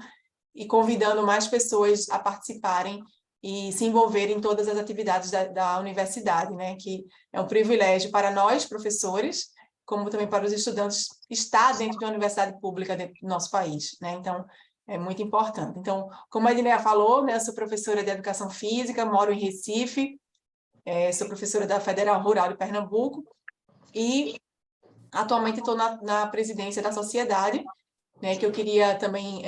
e convidando mais pessoas a participarem e se envolverem em todas as atividades da universidade, né? Que é um privilégio para nós, professores, como também para os estudantes, estar dentro de uma universidade pública dentro do nosso país, né? Então, é muito importante. Então, como a Edneia falou, né, eu sou professora de Educação Física, moro em Recife, sou professora da Federal Rural de Pernambuco e atualmente estou na presidência da sociedade, né, que eu queria também,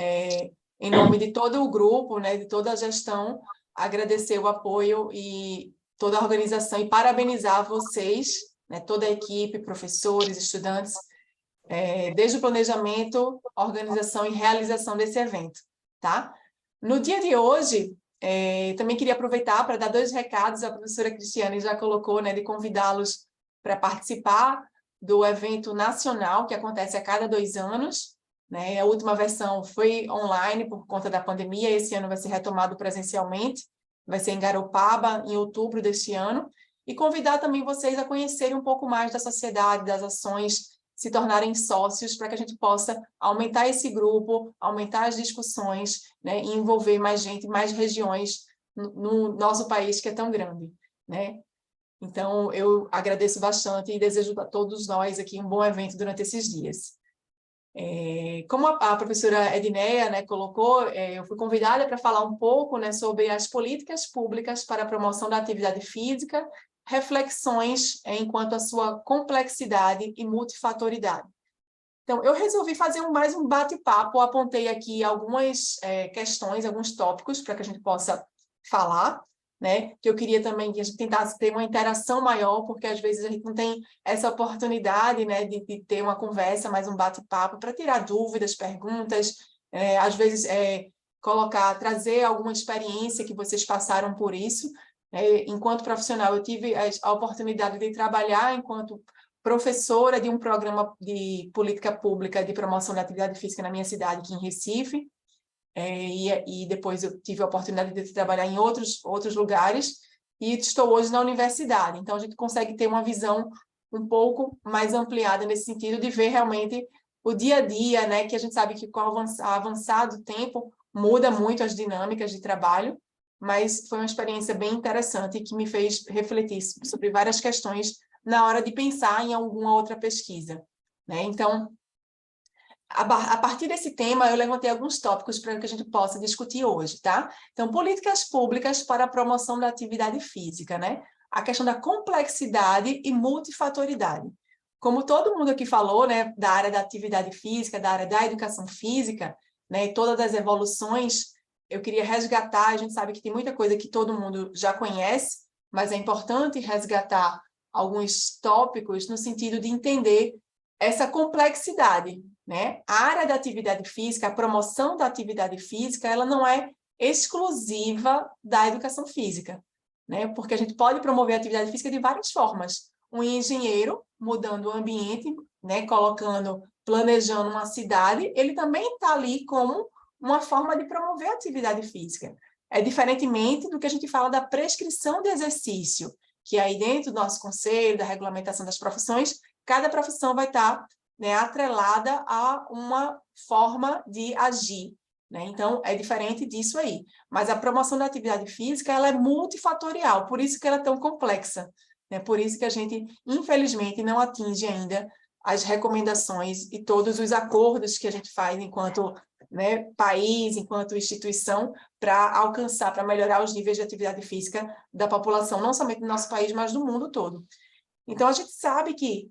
em nome de todo o grupo, né, de toda a gestão, agradecer o apoio e toda a organização e parabenizar vocês, né, toda a equipe, professores, estudantes, desde o planejamento, organização e realização desse evento, tá? No dia de hoje, também queria aproveitar para dar 2 recados, a professora Cristiane já colocou, né, de convidá-los para participar do evento nacional, que acontece a cada 2 anos, né? A última versão foi online por conta da pandemia, esse ano vai ser retomado presencialmente, vai ser em Garopaba, em outubro deste ano, e convidar também vocês a conhecerem um pouco mais da sociedade, das ações, se tornarem sócios, para que a gente possa aumentar esse grupo, aumentar as discussões, né, e envolver mais gente, mais regiões no nosso país, que é tão grande, né? Então, eu agradeço bastante e desejo a todos nós aqui um bom evento durante esses dias. Como a professora Edneia, né, colocou, eu fui convidada para falar um pouco, né, sobre as políticas públicas para a promoção da atividade física, reflexões enquanto a sua complexidade e multifatoridade. Então, eu resolvi fazer mais um bate-papo, apontei aqui algumas questões, alguns tópicos para que a gente possa falar, né? Que eu queria também que a gente tentasse ter uma interação maior, porque às vezes a gente não tem essa oportunidade, né, de ter uma conversa, mais um bate-papo, para tirar dúvidas, perguntas, às vezes trazer alguma experiência que vocês passaram por isso. Enquanto profissional, eu tive a oportunidade de trabalhar enquanto professora de um programa de política pública de promoção da atividade física na minha cidade, aqui em Recife, e depois eu tive a oportunidade de trabalhar em outros lugares, e estou hoje na universidade. Então, a gente consegue ter uma visão um pouco mais ampliada nesse sentido, de ver realmente o dia a dia, né, que a gente sabe que com o avançar do tempo, muda muito as dinâmicas de trabalho, mas foi uma experiência bem interessante que me fez refletir sobre várias questões na hora de pensar em alguma outra pesquisa, né? Então, a partir desse tema, eu levantei alguns tópicos para que a gente possa discutir hoje, tá? Então, políticas públicas para a promoção da atividade física, né? A questão da complexidade e multifatoridade. Como todo mundo aqui falou, né, da área da atividade física, da área da educação física, né, e todas as evoluções, eu queria resgatar, a gente sabe que tem muita coisa que todo mundo já conhece, mas é importante resgatar alguns tópicos no sentido de entender essa complexidade, né? A área da atividade física, a promoção da atividade física, ela não é exclusiva da educação física, né? Porque a gente pode promover a atividade física de várias formas. Um engenheiro mudando o ambiente, né? Planejando uma cidade, ele também está ali como uma forma de promover a atividade física. É diferentemente do que a gente fala da prescrição de exercício, que aí dentro do nosso conselho, da regulamentação das profissões, cada profissão vai estar, né, atrelada a uma forma de agir, né? Então, é diferente disso aí. Mas a promoção da atividade física, ela é multifatorial, por isso que ela é tão complexa, né? Por isso que a gente, infelizmente, não atinge ainda as recomendações e todos os acordos que a gente faz enquanto, né, país, enquanto instituição, para alcançar, para melhorar os níveis de atividade física da população, não somente do nosso país, mas do mundo todo. Então, a gente sabe que,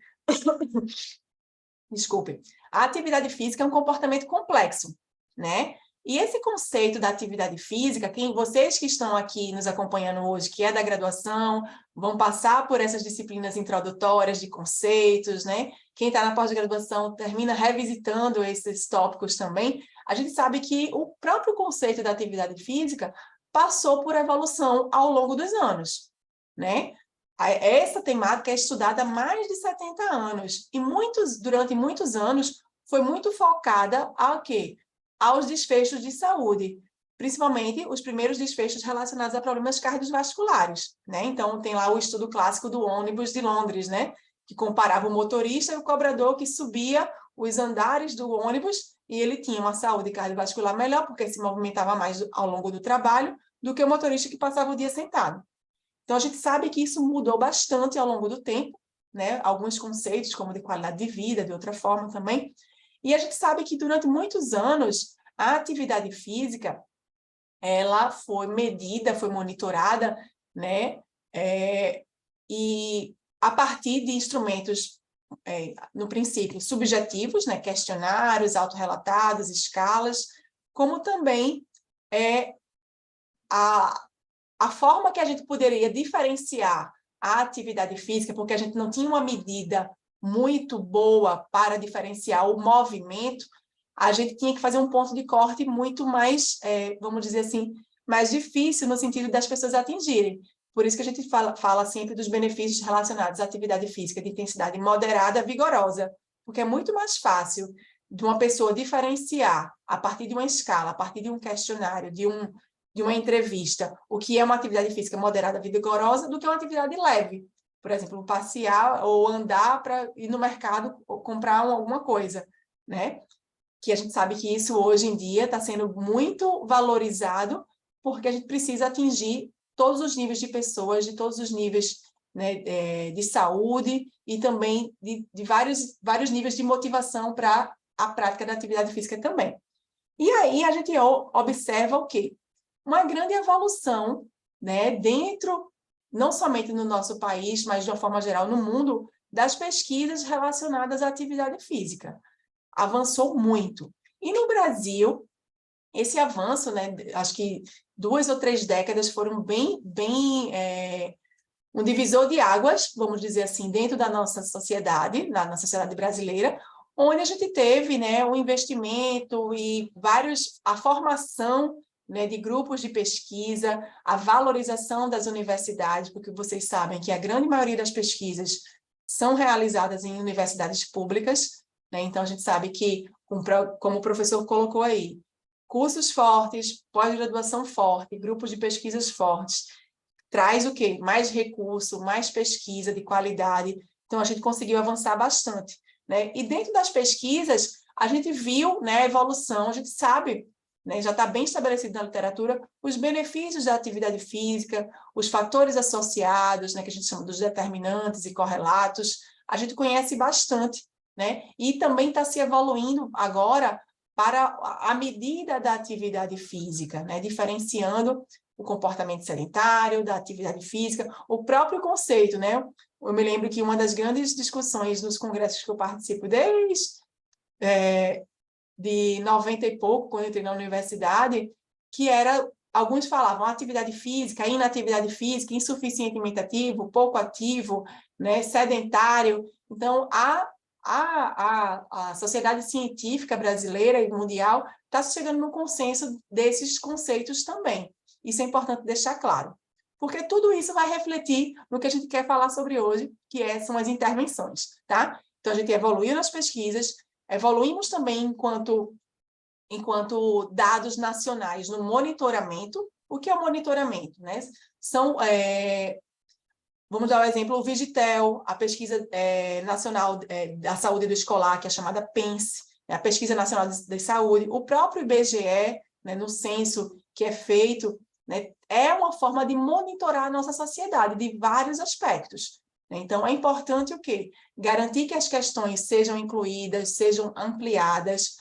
desculpe, a atividade física é um comportamento complexo, né? E esse conceito da atividade física, vocês que estão aqui nos acompanhando hoje, que é da graduação, vão passar por essas disciplinas introdutórias de conceitos, né? Quem está na pós-graduação termina revisitando esses tópicos também. A gente sabe que o próprio conceito da atividade física passou por evolução ao longo dos anos, né? Essa temática é estudada há mais de 70 anos, e durante muitos anos foi muito focada ao quê? Aos desfechos de saúde, principalmente os primeiros desfechos relacionados a problemas cardiovasculares, né? Então, tem lá o estudo clássico do ônibus de Londres, né? Que comparava o motorista e o cobrador que subia os andares do ônibus e ele tinha uma saúde cardiovascular melhor, porque se movimentava mais ao longo do trabalho do que o motorista que passava o dia sentado. Então, a gente sabe que isso mudou bastante ao longo do tempo, né? Alguns conceitos, como de qualidade de vida, de outra forma também. E a gente sabe que durante muitos anos a atividade física ela foi medida, foi monitorada, né? E a partir de instrumentos, no princípio, subjetivos, né? Questionários, autorrelatados, escalas, como também a a forma que a gente poderia diferenciar a atividade física, porque a gente não tinha uma medida muito boa para diferenciar o movimento, a gente tinha que fazer um ponto de corte muito mais, vamos dizer assim, mais difícil no sentido das pessoas atingirem. Por isso que a gente fala sempre dos benefícios relacionados à atividade física de intensidade moderada, vigorosa, porque é muito mais fácil de uma pessoa diferenciar a partir de uma escala, a partir de um questionário, de uma entrevista, o que é uma atividade física moderada, vigorosa, do que uma atividade leve. Por exemplo, passear ou andar para ir no mercado ou comprar alguma coisa, né? Que a gente sabe que isso hoje em dia está sendo muito valorizado, porque a gente precisa atingir todos os níveis de pessoas, de todos os níveis, né, de saúde e também de vários níveis de motivação para a prática da atividade física também. E aí a gente observa o quê? Uma grande evolução, né, dentro, não somente no nosso país, mas de uma forma geral no mundo, das pesquisas relacionadas à atividade física. Avançou muito. E no Brasil, esse avanço, né, acho que 2 ou 3 décadas foram um divisor de águas, vamos dizer assim, dentro da nossa sociedade, na sociedade brasileira, onde a gente teve, né, um investimento e a formação, né, de grupos de pesquisa, a valorização das universidades, porque vocês sabem que a grande maioria das pesquisas são realizadas em universidades públicas, né? Então a gente sabe que, como o professor colocou aí, cursos fortes, pós-graduação forte, grupos de pesquisas fortes, traz o quê? Mais recurso, mais pesquisa de qualidade. Então, a gente conseguiu avançar bastante, né? E dentro das pesquisas, a gente viu, né, a evolução, a gente sabe, né, já está bem estabelecido na literatura, os benefícios da atividade física, os fatores associados, né, que a gente chama dos determinantes e correlatos, a gente conhece bastante, né? E também está se evoluindo agora para a medida da atividade física, né? Diferenciando o comportamento sedentário, da atividade física, o próprio conceito, né? Eu me lembro que uma das grandes discussões nos congressos que eu participo desde de 90 e pouco, quando eu entrei na universidade, que era, alguns falavam atividade física, inatividade física, insuficientemente ativo, pouco ativo, né? Sedentário. Então, a sociedade científica brasileira e mundial está chegando no consenso desses conceitos também. Isso é importante deixar claro, porque tudo isso vai refletir no que a gente quer falar sobre hoje, que são as intervenções, tá? Então, a gente evoluiu nas pesquisas, evoluímos também enquanto dados nacionais no monitoramento. O que é o monitoramento, né? Vamos dar o exemplo, o Vigitel, a Pesquisa Nacional da Saúde do Escolar, que é chamada PENSE, a Pesquisa Nacional de Saúde, o próprio IBGE, né, no censo que é feito, né, é uma forma de monitorar a nossa sociedade, de vários aspectos. Então, é importante o quê? Garantir que as questões sejam incluídas, sejam ampliadas,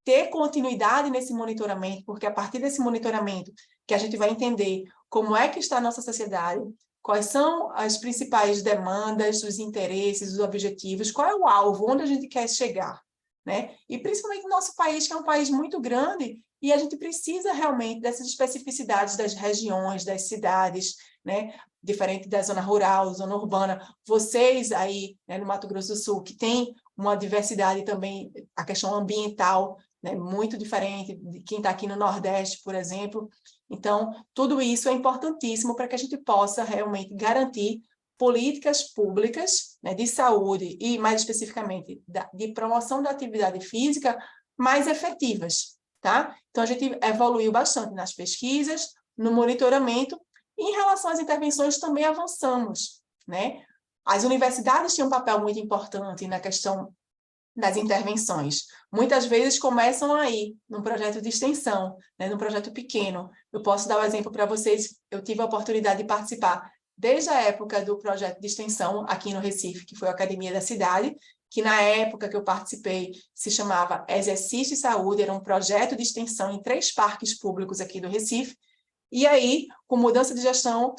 ter continuidade nesse monitoramento, porque a partir desse monitoramento que a gente vai entender como é que está a nossa sociedade, quais são as principais demandas, os interesses, os objetivos, qual é o alvo, onde a gente quer chegar, né? E principalmente no nosso país, que é um país muito grande, e a gente precisa realmente dessas especificidades das regiões, das cidades, né? Diferente da zona rural, zona urbana. Vocês aí, né, no Mato Grosso do Sul, que tem uma diversidade também, a questão ambiental, né, muito diferente de quem está aqui no Nordeste, por exemplo. Então, tudo isso é importantíssimo para que a gente possa realmente garantir políticas públicas, né, de saúde e, mais especificamente, de promoção da atividade física mais efetivas, tá? Então, a gente evoluiu bastante nas pesquisas, no monitoramento, e em relação às intervenções também avançamos, né? As universidades têm um papel muito importante na questão das intervenções. Muitas vezes começam aí, num projeto de extensão, né, num projeto pequeno. Eu posso dar um exemplo para vocês, eu tive a oportunidade de participar desde a época do projeto de extensão aqui no Recife, que foi a Academia da Cidade, que na época que eu participei se chamava Exercício e Saúde, era um projeto de extensão em 3 parques públicos aqui do Recife, e aí, com mudança de gestão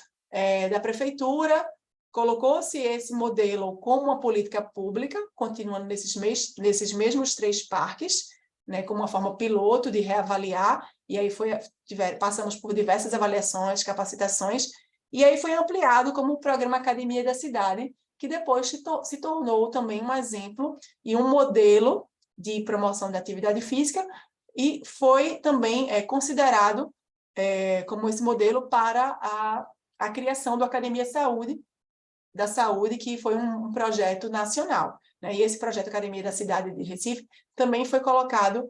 da prefeitura, colocou-se esse modelo como uma política pública, continuando nesses mesmos 3 parques, né, como uma forma piloto de reavaliar, e aí passamos por diversas avaliações, capacitações, e aí foi ampliado como o programa Academia da Cidade, que depois se tornou também um exemplo e um modelo de promoção da atividade física, e foi também considerado como esse modelo para a criação do Academia da Saúde, que foi um projeto nacional, né? E esse projeto Academia da Cidade de Recife também foi colocado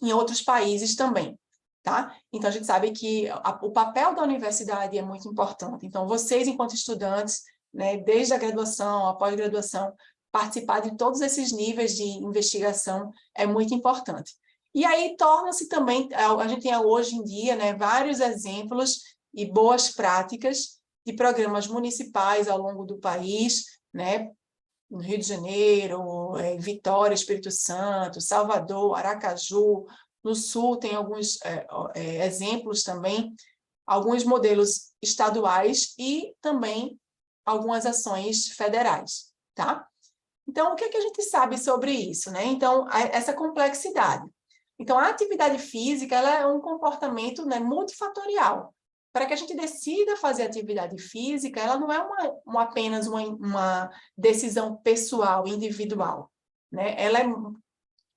em outros países também, tá? Então, a gente sabe que o papel da universidade é muito importante. Então, vocês, enquanto estudantes, né, desde a graduação, a pós-graduação, participar de todos esses níveis de investigação é muito importante. E aí torna-se também, a gente tem hoje em dia, né, vários exemplos e boas práticas de programas municipais ao longo do país, né, no Rio de Janeiro, Vitória, Espírito Santo, Salvador, Aracaju, no Sul tem alguns exemplos também, alguns modelos estaduais e também algumas ações federais, tá? Então, o que é que a gente sabe sobre isso, né? Então, essa complexidade. Então, a atividade física, ela é um comportamento, né, multifatorial. Para que a gente decida fazer atividade física, ela não é apenas uma decisão pessoal, individual, né? Ela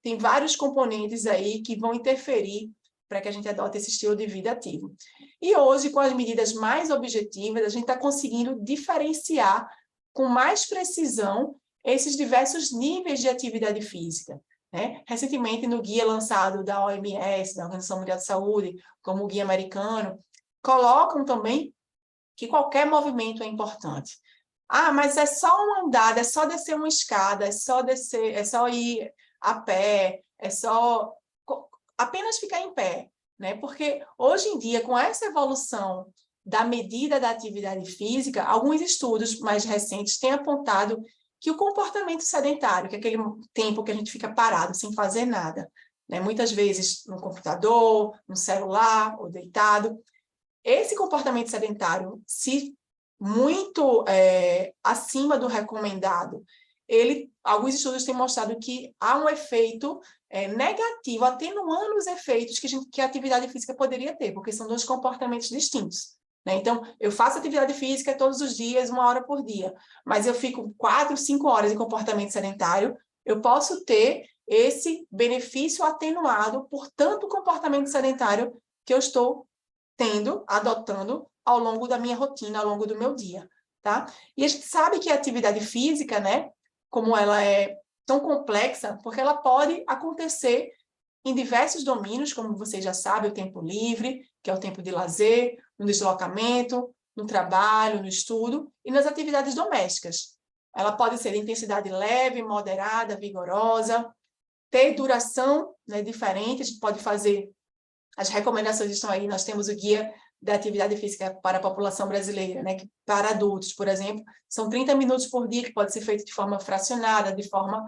tem vários componentes aí que vão interferir para que a gente adote esse estilo de vida ativo. E hoje, com as medidas mais objetivas, a gente está conseguindo diferenciar com mais precisão esses diversos níveis de atividade física, né? Recentemente, no guia lançado da OMS, da Organização Mundial de Saúde, como o guia americano, colocam também que qualquer movimento é importante. Ah, mas é só uma andada, é só descer uma escada, é só descer, é só ir a pé, é só apenas ficar em pé, né? Porque hoje em dia, com essa evolução da medida da atividade física, alguns estudos mais recentes têm apontado que o comportamento sedentário, que é aquele tempo que a gente fica parado, sem fazer nada, né? Muitas vezes no computador, no celular ou deitado, esse comportamento sedentário, se muito acima do recomendado, alguns estudos têm mostrado que há um efeito negativo, atenuando os efeitos que a atividade física poderia ter, porque são dois comportamentos distintos, né? Então, eu faço atividade física todos os dias, 1 hora por dia, mas eu fico 4, 5 horas em comportamento sedentário, eu posso ter esse benefício atenuado por tanto comportamento sedentário que eu estou adotando ao longo da minha rotina, ao longo do meu dia, tá? E a gente sabe que a atividade física, né, como ela é tão complexa, porque ela pode acontecer em diversos domínios, como vocês já sabem, o tempo livre, que é o tempo de lazer, no deslocamento, no trabalho, no estudo, e nas atividades domésticas. Ela pode ser de intensidade leve, moderada, vigorosa, ter duração, né, diferente, a gente pode fazer. As recomendações estão aí, nós temos o guia da atividade física para a população brasileira, né, que para adultos, por exemplo, são 30 minutos por dia, que pode ser feito de forma fracionada, de forma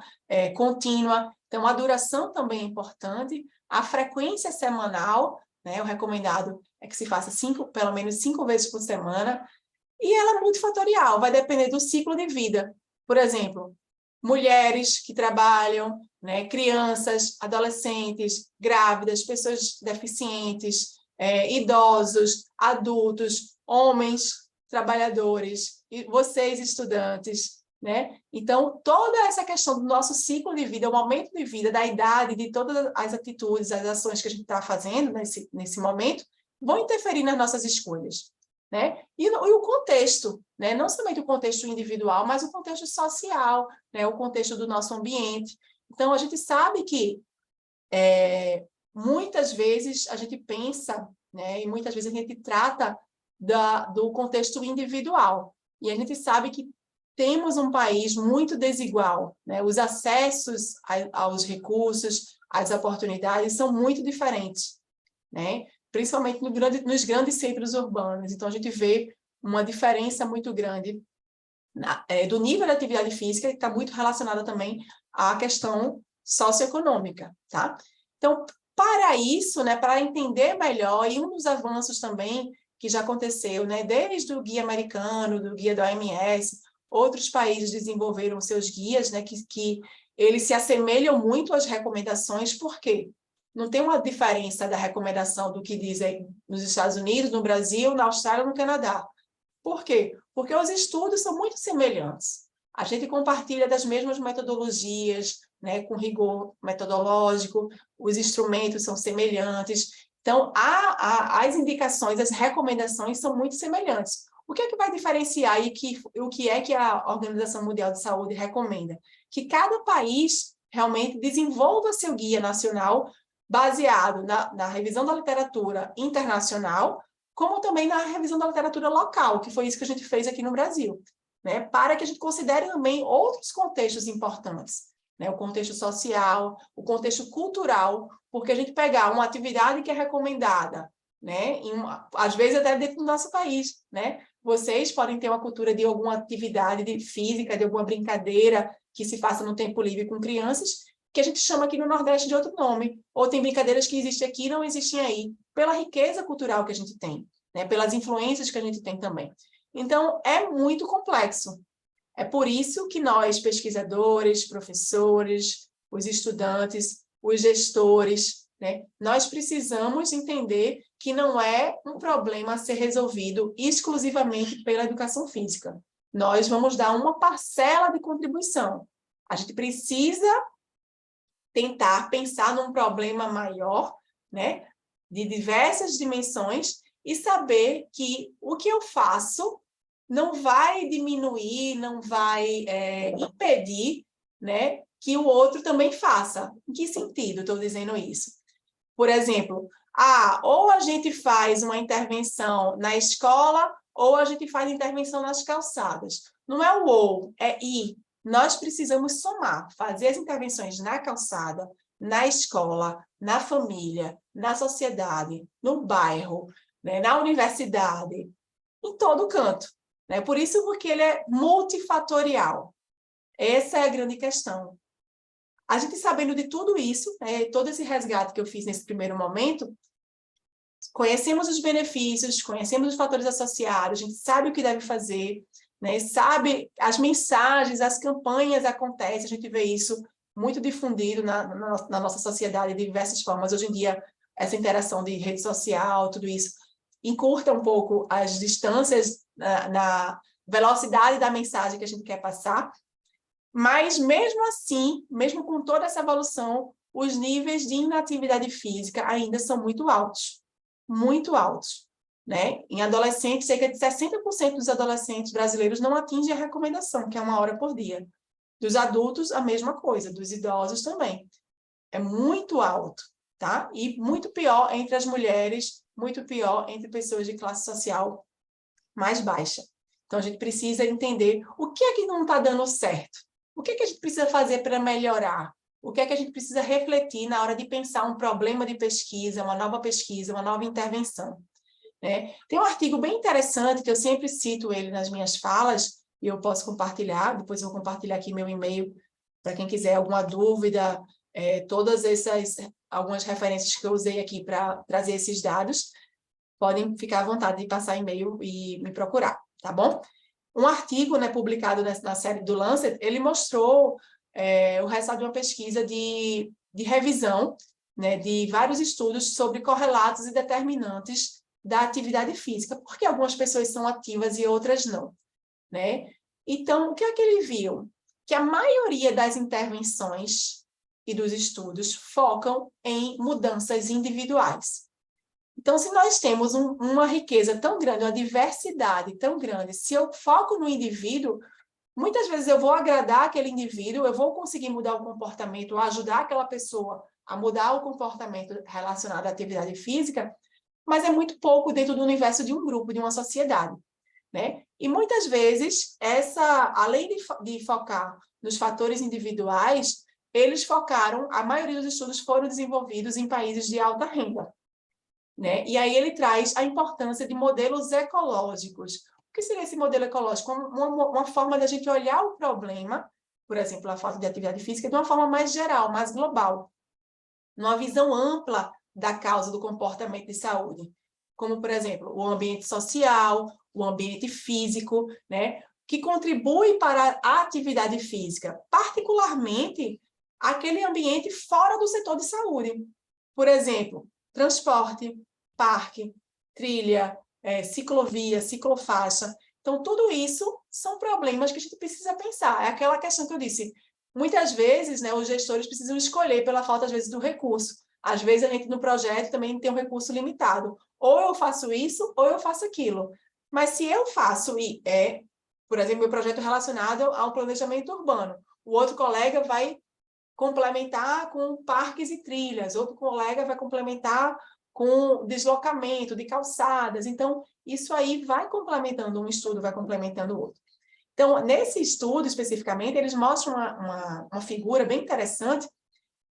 contínua. Então, a duração também é importante, a frequência semanal, né, o recomendado é que se faça pelo menos 5 vezes por semana, e ela é multifatorial, vai depender do ciclo de vida. Por exemplo, mulheres que trabalham, né, crianças, adolescentes, grávidas, pessoas deficientes, idosos, adultos, homens, trabalhadores, e vocês, estudantes, né? Então, toda essa questão do nosso ciclo de vida, o momento de vida, da idade, de todas as atitudes, as ações que a gente está fazendo nesse momento, vão interferir nas nossas escolhas, né? E o contexto, né? Não somente o contexto individual, mas o contexto social, né? O contexto do nosso ambiente. Então, a gente sabe que muitas vezes a gente pensa, né? E muitas vezes a gente trata do contexto individual. E a gente sabe que temos um país muito desigual, né? Os acessos aos recursos, às oportunidades são muito diferentes, né? Principalmente nos grandes centros urbanos. Então, a gente vê uma diferença muito grande do nível de atividade física, que está muito relacionada também à questão socioeconômica, tá? Então, para isso, né, para entender melhor, e um dos avanços também que já aconteceu, né, desde o guia americano, do guia da OMS, outros países desenvolveram seus guias, né, que eles se assemelham muito às recomendações. Por quê? Não tem uma diferença da recomendação do que dizem nos Estados Unidos, no Brasil, na Austrália, no Canadá. Por quê? Porque os estudos são muito semelhantes. A gente compartilha das mesmas metodologias, né, com rigor metodológico, os instrumentos são semelhantes. Então, as indicações, as recomendações são muito semelhantes. O que é que vai diferenciar e o que é que a Organização Mundial de Saúde recomenda? Que cada país realmente desenvolva seu guia nacional baseado na revisão da literatura internacional, como também na revisão da literatura local, que foi isso que a gente fez aqui no Brasil, né? Para que a gente considere também outros contextos importantes, né? O contexto social, o contexto cultural, porque a gente pegar uma atividade que é recomendada, né? Às vezes até dentro do nosso país, né? Vocês podem ter uma cultura de alguma atividade física, de alguma brincadeira que se faça no tempo livre com crianças, que a gente chama aqui no Nordeste de outro nome, ou tem brincadeiras que existem aqui e não existem aí, pela riqueza cultural que a gente tem, né? Pelas influências que a gente tem também. Então, é muito complexo. É por isso que nós, pesquisadores, professores, os estudantes, os gestores, né? Nós precisamos entender que não é um problema a ser resolvido exclusivamente pela educação física. Nós vamos dar uma parcela de contribuição. A gente precisa tentar pensar num problema maior, né, de diversas dimensões, e saber que o que eu faço não vai diminuir, não vai impedir, né, que o outro também faça. Em que sentido estou dizendo isso? Por exemplo, ou a gente faz uma intervenção na escola, ou a gente faz intervenção nas calçadas. Não é o ou, é e. Nós precisamos somar, fazer as intervenções na calçada, na escola, na família, na sociedade, no bairro, né, na universidade, em todo canto. Né? Por isso, porque ele é multifatorial. Essa é a grande questão. A gente sabendo de tudo isso, né, todo esse resgate que eu fiz nesse primeiro momento, conhecemos os benefícios, conhecemos os fatores associados, a gente sabe o que deve fazer, né, sabe as mensagens, as campanhas acontecem, a gente vê isso muito difundido na nossa sociedade de diversas formas. Hoje em dia, essa interação de rede social, tudo isso, encurta um pouco as distâncias na velocidade da mensagem que a gente quer passar, mas mesmo assim, mesmo com toda essa evolução, os níveis de inatividade física ainda são muito altos, né? Em adolescentes, cerca de 60% dos adolescentes brasileiros não atingem a recomendação, que é 1 hora por dia. Dos adultos, a mesma coisa, dos idosos também. É muito alto, tá? E muito pior entre as mulheres, muito pior entre pessoas de classe social mais baixa. Então, a gente precisa entender o que é que não está dando certo. O que é que a gente precisa fazer para melhorar? O que é que a gente precisa refletir na hora de pensar um problema de pesquisa, uma nova intervenção? Né? Tem um artigo bem interessante, que eu sempre cito ele nas minhas falas, e eu posso compartilhar, depois eu vou compartilhar aqui meu e-mail, para quem quiser alguma dúvida, algumas referências que eu usei aqui para trazer esses dados, podem ficar à vontade de passar e-mail e me procurar, tá bom? Um artigo, né, publicado na série do Lancet, ele mostrou o resultado de uma pesquisa de revisão, né, de vários estudos sobre correlatos e determinantes da atividade física, porque algumas pessoas são ativas e outras não, né? Então, o que é que ele viu? Que a maioria das intervenções e dos estudos focam em mudanças individuais. Então, se nós temos uma riqueza tão grande, uma diversidade tão grande, se eu foco no indivíduo, muitas vezes eu vou agradar aquele indivíduo, eu vou conseguir mudar o comportamento, ajudar aquela pessoa a mudar o comportamento relacionado à atividade física, mas é muito pouco dentro do universo de um grupo, de uma sociedade, né? E muitas vezes, além de focar nos fatores individuais, eles focaram, a maioria dos estudos foram desenvolvidos em países de alta renda, né? E aí ele traz a importância de modelos ecológicos. O que seria esse modelo ecológico? Uma forma da gente olhar o problema, por exemplo, a falta de atividade física, de uma forma mais geral, mais global, numa visão ampla da causa do comportamento de saúde, como, por exemplo, o ambiente social, o ambiente físico, né, que contribui para a atividade física, particularmente aquele ambiente fora do setor de saúde. por exemplo, transporte, parque, trilha, ciclovia, ciclofaixa. Então, tudo isso são problemas que a gente precisa pensar. É aquela questão que eu disse. Muitas vezes, né, os gestores precisam escolher pela falta, às vezes, do recurso. Às vezes, a gente, no projeto, também tem um recurso limitado. Ou eu faço isso, ou eu faço aquilo. Mas se eu faço, por exemplo, meu projeto relacionado ao planejamento urbano, o outro colega vai complementar com parques e trilhas, outro colega vai complementar com deslocamento de calçadas. Então, isso aí vai complementando um estudo, vai complementando o outro. Então, nesse estudo, especificamente, eles mostram uma figura bem interessante,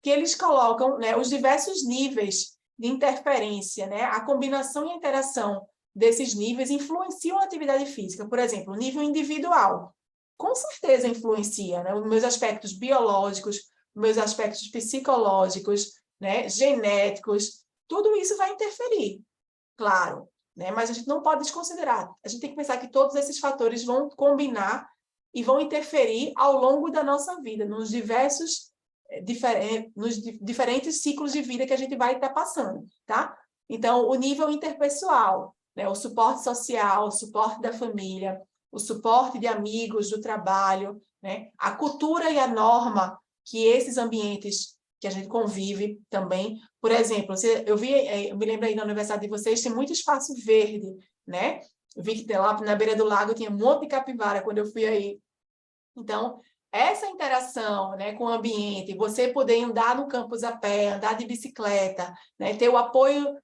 que eles colocam, né, os diversos níveis de interferência, né, a combinação e a interação desses níveis influenciam a atividade física. Por exemplo, o nível individual, com certeza influencia, né, os meus aspectos biológicos, meus aspectos psicológicos, né, genéticos, tudo isso vai interferir, claro, né, mas a gente não pode desconsiderar. A gente tem que pensar que todos esses fatores vão combinar e vão interferir ao longo da nossa vida, nos diferentes ciclos de vida que a gente vai estar passando, tá? Então, o nível interpessoal, né, o suporte social, o suporte da família, o suporte de amigos, do trabalho, né, a cultura e a norma que esses ambientes que a gente convive também. Por exemplo, eu me lembro aí na universidade de vocês, tem muito espaço verde, né? Eu vi que lá na beira do lago tinha um monte de capivara quando eu fui aí. Então, essa interação, né, com o ambiente, você poder andar no campus a pé, andar de bicicleta, né, ter o apoio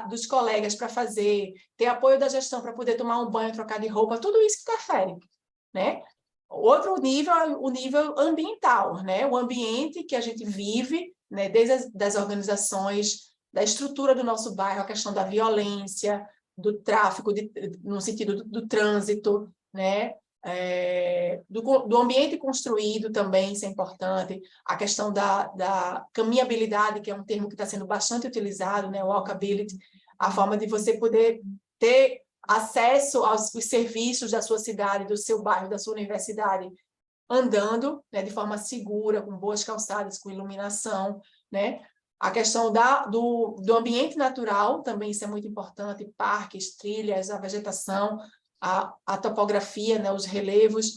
dos colegas para fazer, ter apoio da gestão para poder tomar um banho, trocar de roupa, tudo isso interfere, né? Outro nível é o nível ambiental, né? O ambiente que a gente vive, né, desde das organizações, da estrutura do nosso bairro, a questão da violência, do tráfico, no sentido do trânsito, né? Do ambiente construído também, isso é importante, a questão da caminhabilidade, que é um termo que está sendo bastante utilizado, né? Walkability, a forma de você poder ter acesso aos serviços da sua cidade, do seu bairro, da sua universidade, andando, né, de forma segura, com boas calçadas, com iluminação, né? A questão do ambiente natural, também isso é muito importante, parques, trilhas, a vegetação, a topografia, né, os relevos.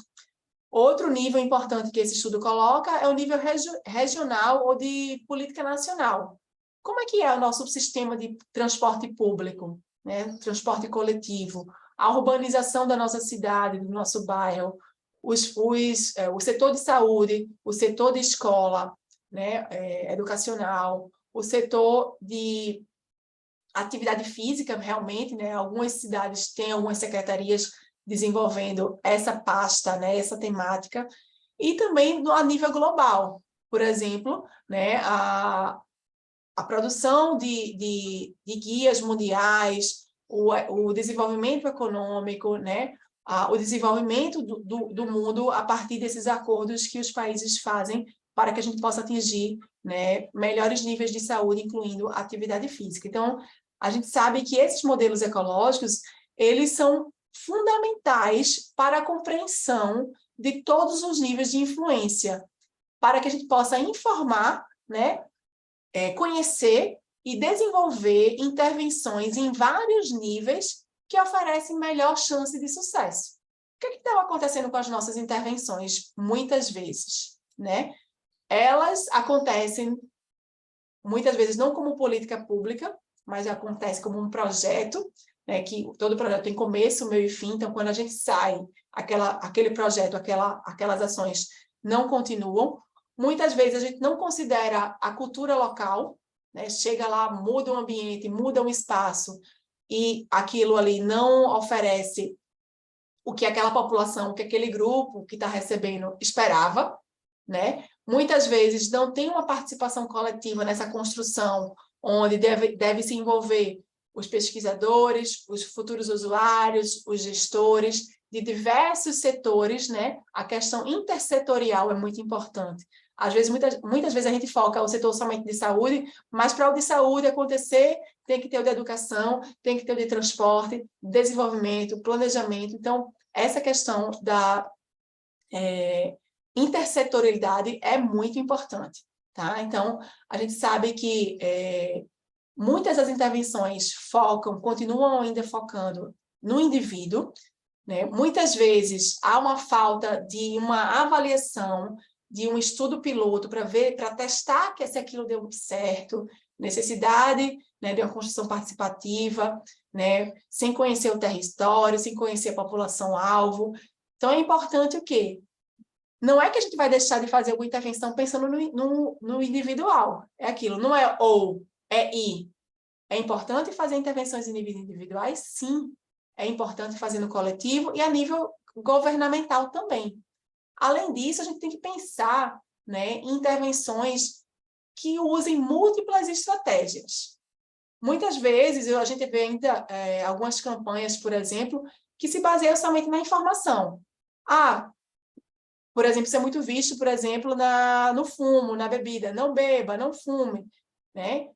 Outro nível importante que esse estudo coloca é o nível regional ou de política nacional. Como é que é o nosso sistema de transporte público, né? Transporte coletivo, a urbanização da nossa cidade, do nosso bairro, o setor de saúde, o setor de escola, né? Educacional, o setor de atividade física, realmente, né? Algumas cidades têm algumas secretarias desenvolvendo essa pasta, né? Essa temática, e também a nível global. Por exemplo, né? A produção de guias mundiais, o desenvolvimento econômico, né? O desenvolvimento do mundo a partir desses acordos que os países fazem para que a gente possa atingir, né, melhores níveis de saúde, incluindo a atividade física. Então, a gente sabe que esses modelos ecológicos, eles são fundamentais para a compreensão de todos os níveis de influência, para que a gente possa informar, né, conhecer e desenvolver intervenções em vários níveis que oferecem melhor chance de sucesso. O que está acontecendo com as nossas intervenções, muitas vezes, né? Elas acontecem, muitas vezes, não como política pública, mas acontece como um projeto, né, que todo projeto tem começo, meio e fim. Então, quando a gente sai, aquele projeto, aquelas ações não continuam. Muitas vezes a gente não considera a cultura local, né? Chega lá, muda o ambiente, muda o espaço, e aquilo ali não oferece o que aquela população, o que aquele grupo que está recebendo esperava, né? Muitas vezes não tem uma participação coletiva nessa construção, onde deve se envolver os pesquisadores, os futuros usuários, os gestores de diversos setores, né? A questão intersetorial é muito importante. Às vezes, muitas vezes a gente foca o setor somente de saúde, mas para o de saúde acontecer, tem que ter o de educação, tem que ter o de transporte, desenvolvimento, planejamento. Então, essa questão da intersetorialidade é muito importante, tá? Então, a gente sabe que muitas das intervenções continuam ainda focando no indivíduo, né? Muitas vezes há uma falta de uma avaliação, de um estudo piloto para testar se aquilo deu certo, necessidade, né, de uma construção participativa, né, sem conhecer o território, sem conhecer a população-alvo. Então, é importante o quê? Não é que a gente vai deixar de fazer alguma intervenção pensando no individual. É aquilo, não é ou, é e. É importante fazer intervenções individuais? Sim. É importante fazer no coletivo e a nível governamental também. Além disso, a gente tem que pensar, né, em intervenções que usem múltiplas estratégias. Muitas vezes, a gente vê ainda algumas campanhas, por exemplo, que se baseiam somente na informação. Por exemplo, isso é muito visto, por exemplo, no fumo, na bebida. Não beba, não fume, né?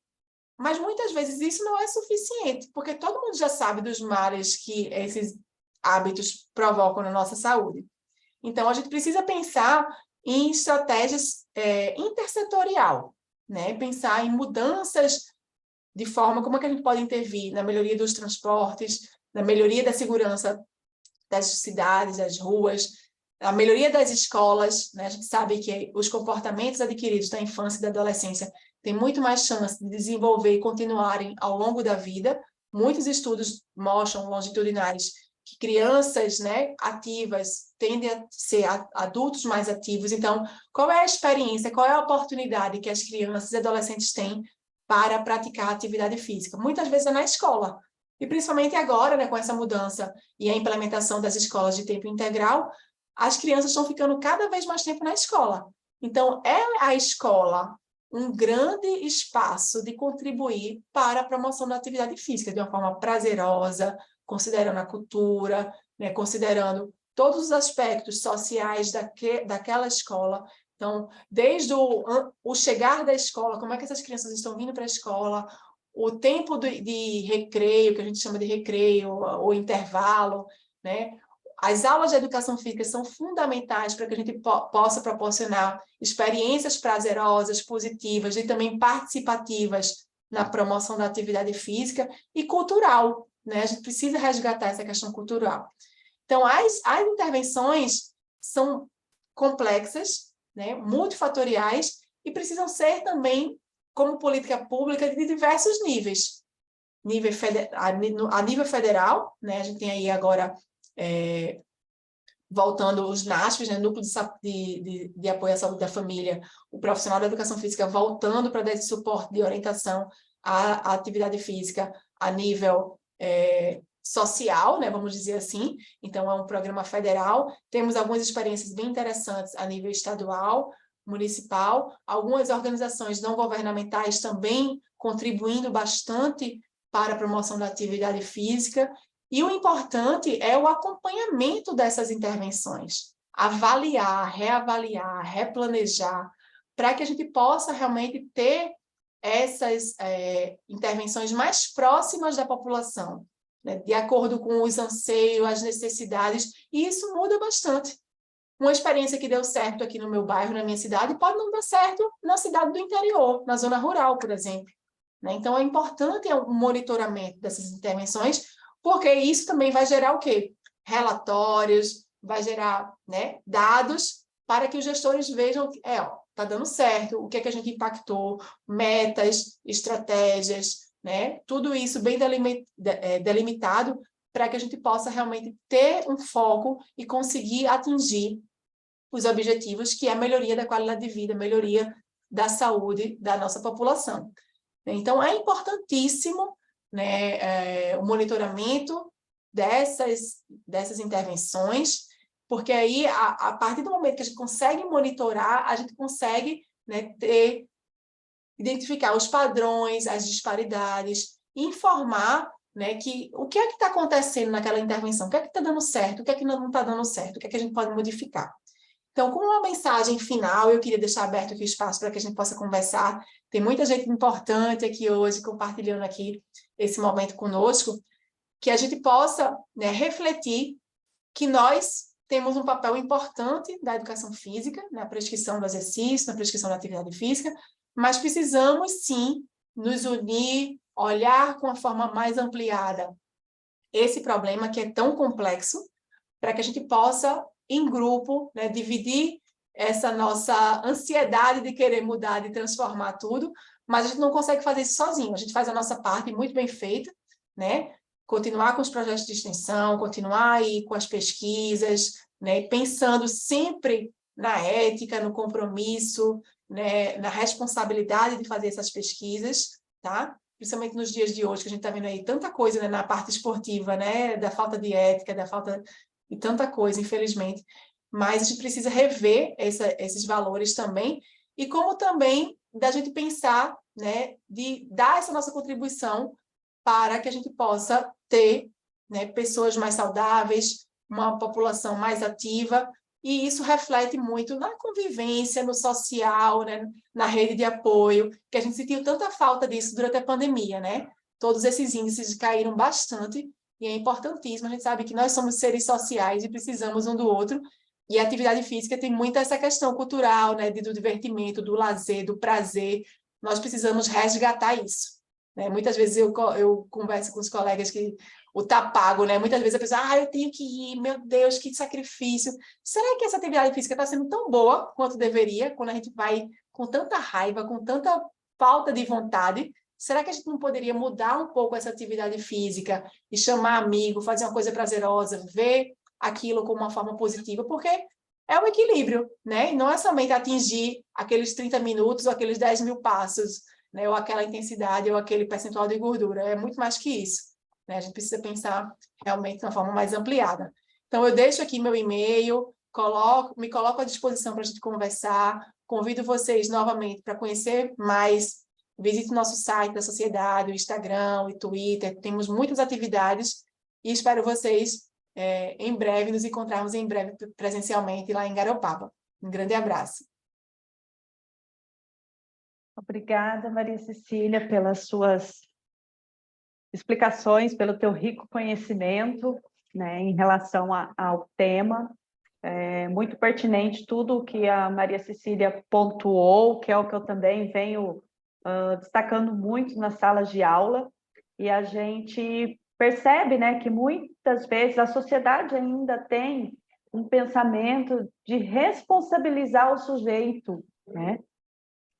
Mas muitas vezes isso não é suficiente, porque todo mundo já sabe dos males que esses hábitos provocam na nossa saúde. Então, a gente precisa pensar em estratégias intersetorial, né? Pensar em mudanças de forma como é que a gente pode intervir na melhoria dos transportes, na melhoria da segurança das cidades, das ruas, a melhoria das escolas, né? A gente sabe que os comportamentos adquiridos da infância e da adolescência têm muito mais chance de desenvolver e continuarem ao longo da vida. Muitos estudos mostram, longitudinais, que crianças, né, ativas tendem a ser adultos mais ativos. Então, qual é a experiência, qual é a oportunidade que as crianças e adolescentes têm para praticar atividade física? Muitas vezes é na escola. E principalmente agora, né, com essa mudança e a implementação das escolas de tempo integral, as crianças estão ficando cada vez mais tempo na escola. Então, é a escola um grande espaço de contribuir para a promoção da atividade física de uma forma prazerosa, considerando a cultura, né, considerando todos os aspectos sociais daquela escola. Então, desde o chegar da escola, como é que essas crianças estão vindo para a escola, o tempo de recreio, que a gente chama de recreio, ou intervalo, né? As aulas de educação física são fundamentais para que a gente possa proporcionar experiências prazerosas, positivas e também participativas na promoção da atividade física e cultural, né? A gente precisa resgatar essa questão cultural. Então, as intervenções são complexas, né? Multifatoriais e precisam ser também, como política pública, de diversos níveis. A nível federal, né? A gente tem aí agora... voltando os NASFs, né, Núcleo de Apoio à Saúde da Família, o profissional da educação física voltando para dar esse suporte de orientação à atividade física a nível social, né, vamos dizer assim. Então, é um programa federal. Temos algumas experiências bem interessantes a nível estadual, municipal, algumas organizações não governamentais também contribuindo bastante para a promoção da atividade física. E o importante é o acompanhamento dessas intervenções, avaliar, reavaliar, replanejar, para que a gente possa realmente ter essas intervenções mais próximas da população, né, de acordo com os anseios, as necessidades, e isso muda bastante. Uma experiência que deu certo aqui no meu bairro, na minha cidade, pode não dar certo na cidade do interior, na zona rural, por exemplo, né? Então, é importante o monitoramento dessas intervenções, porque isso também vai gerar o quê? Relatórios, vai gerar, né, dados para que os gestores vejam que está dando certo, o que é que a gente impactou, metas, estratégias, né? Tudo isso bem delimitado para que a gente possa realmente ter um foco e conseguir atingir os objetivos, que é a melhoria da qualidade de vida, melhoria da saúde da nossa população. Então, é importantíssimo, né, o monitoramento dessas intervenções, porque aí, a partir do momento que a gente consegue monitorar, a gente consegue, né, identificar os padrões, as disparidades, informar, né, o que é que está acontecendo naquela intervenção, o que é que está dando certo, o que é que não está dando certo, o que é que a gente pode modificar. Então, com uma mensagem final, eu queria deixar aberto aqui o espaço para que a gente possa conversar. Tem muita gente importante aqui hoje, compartilhando aqui esse momento conosco, que a gente possa, né, refletir que nós temos um papel importante da educação física, na prescrição do exercício, na prescrição da atividade física, mas precisamos, sim, nos unir, olhar com a forma mais ampliada esse problema que é tão complexo, para que a gente possa, em grupo, né, dividir essa nossa ansiedade de querer mudar, de transformar tudo, mas a gente não consegue fazer isso sozinho. A gente faz a nossa parte muito bem feita, né? Continuar com os projetos de extensão, continuar aí com as pesquisas, né? Pensando sempre na ética, no compromisso, né? Na responsabilidade de fazer essas pesquisas, tá? Principalmente nos dias de hoje, que a gente está vendo aí tanta coisa, né? Na parte esportiva, né? Da falta de ética, da falta de tanta coisa, infelizmente. Mas a gente precisa rever esses valores também, e como também da gente pensar, né, de dar essa nossa contribuição para que a gente possa ter, né, pessoas mais saudáveis, uma população mais ativa, e isso reflete muito na convivência, no social, né, na rede de apoio, que a gente sentiu tanta falta disso durante a pandemia, né? Todos esses índices caíram bastante, e é importantíssimo, a gente sabe que nós somos seres sociais e precisamos um do outro, e a atividade física tem muito essa questão cultural, né, do divertimento, do lazer, do prazer. Nós precisamos resgatar isso, né? Muitas vezes eu converso com os colegas que o tá pago, né? Muitas vezes a pessoa, eu tenho que ir, meu Deus, que sacrifício. Será que essa atividade física está sendo tão boa quanto deveria, quando a gente vai com tanta raiva, com tanta falta de vontade? Será que a gente não poderia mudar um pouco essa atividade física e chamar amigo, fazer uma coisa prazerosa, ver aquilo como uma forma positiva, porque é um equilíbrio, né? Não é somente atingir aqueles 30 minutos ou aqueles 10 mil passos, né? Ou aquela intensidade ou aquele percentual de gordura, é muito mais que isso, né? A gente precisa pensar realmente de uma forma mais ampliada. Então, eu deixo aqui meu e-mail, me coloco à disposição para a gente conversar, convido vocês novamente para conhecer mais, visite o nosso site da sociedade, o Instagram, o Twitter, temos muitas atividades e espero vocês em breve, nos encontrarmos em breve presencialmente lá em Garopaba. Um grande abraço. Obrigada, Maria Cecília, pelas suas explicações, pelo teu rico conhecimento, né, em relação ao tema. É muito pertinente tudo o que a Maria Cecília pontuou, que é o que eu também venho destacando muito nas salas de aula, e a gente percebe, né, que muitas vezes a sociedade ainda tem um pensamento de responsabilizar o sujeito, né,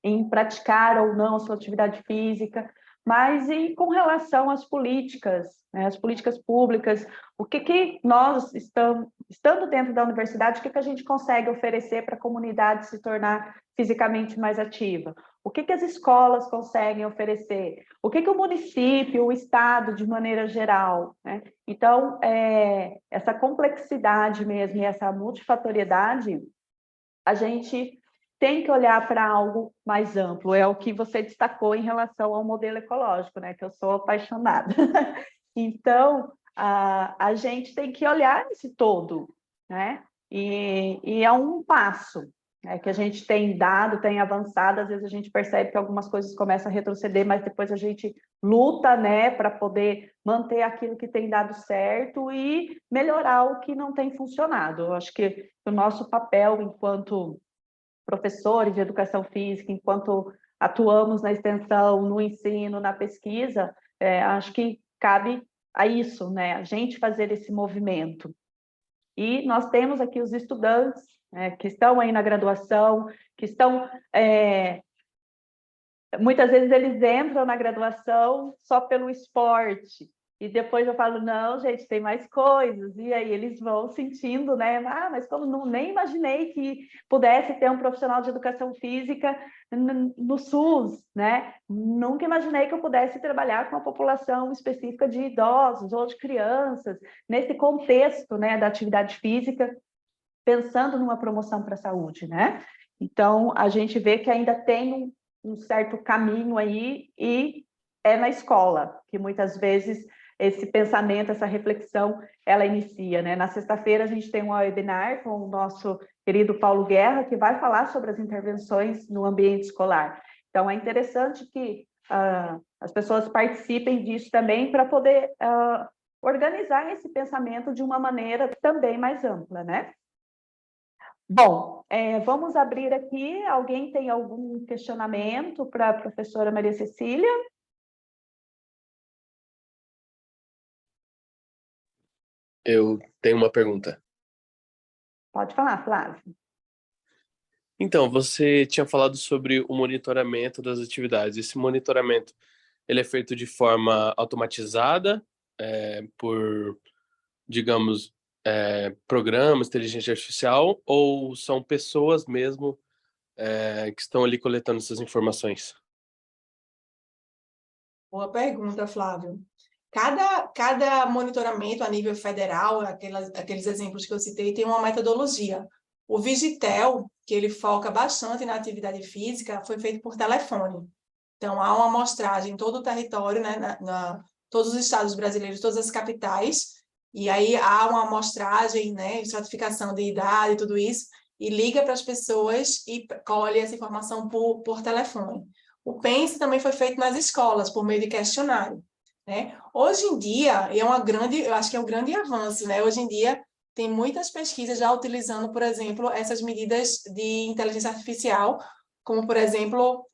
em praticar ou não a sua atividade física, mas e com relação às políticas, né, as políticas públicas, o que nós estando dentro da universidade, o que a gente consegue oferecer para a comunidade se tornar fisicamente mais ativa? O que as escolas conseguem oferecer? O que o município, o estado, de maneira geral, né? Então, essa complexidade mesmo e essa multifatoriedade, a gente tem que olhar para algo mais amplo, é o que você destacou em relação ao modelo ecológico, né, que eu sou apaixonada. Então, a gente tem que olhar esse todo, né, e é um passo, né, que a gente tem dado, tem avançado, às vezes a gente percebe que algumas coisas começam a retroceder, mas depois a gente luta, né, para poder manter aquilo que tem dado certo e melhorar o que não tem funcionado. Eu acho que o nosso papel enquanto professores de educação física, enquanto atuamos na extensão, no ensino, na pesquisa, acho que cabe a isso, né? A gente fazer esse movimento. E nós temos aqui os estudantes, né, que estão aí na graduação, que estão... muitas vezes eles entram na graduação só pelo esporte, e depois eu falo, não, gente, tem mais coisas, e aí eles vão sentindo, né, mas como nem imaginei que pudesse ter um profissional de educação física no SUS, né, nunca imaginei que eu pudesse trabalhar com uma população específica de idosos ou de crianças, nesse contexto, né, da atividade física, pensando numa promoção para a saúde, né, então a gente vê que ainda tem um certo caminho aí, e é na escola que muitas vezes esse pensamento, essa reflexão, ela inicia, né? Na sexta-feira a gente tem um webinar com o nosso querido Paulo Guerra, que vai falar sobre as intervenções no ambiente escolar. Então, é interessante que as pessoas participem disso também para poder organizar esse pensamento de uma maneira também mais ampla, né? Bom, vamos abrir aqui. Alguém tem algum questionamento para a professora Maria Cecília? eu tenho uma pergunta. Pode falar, Flávio. Então, você tinha falado sobre o monitoramento das atividades. Esse monitoramento, ele é feito de forma automatizada, por, digamos, programas, inteligência artificial, ou são pessoas mesmo que estão ali coletando essas informações? Boa pergunta, Flávio. Cada monitoramento a nível federal, aqueles exemplos que eu citei, tem uma metodologia. O Vigitel, que ele foca bastante na atividade física, foi feito por telefone. Então, há uma amostragem em todo o território, né, todos os estados brasileiros, todas as capitais, e aí há uma amostragem, né, estratificação de idade e tudo isso, e liga para as pessoas e colhe essa informação por telefone. O Pense também foi feito nas escolas, por meio de questionário, né? Hoje em dia, eu acho que é um grande avanço, né? Hoje em dia, tem muitas pesquisas já utilizando, por exemplo, essas medidas de inteligência artificial, como, por exemplo,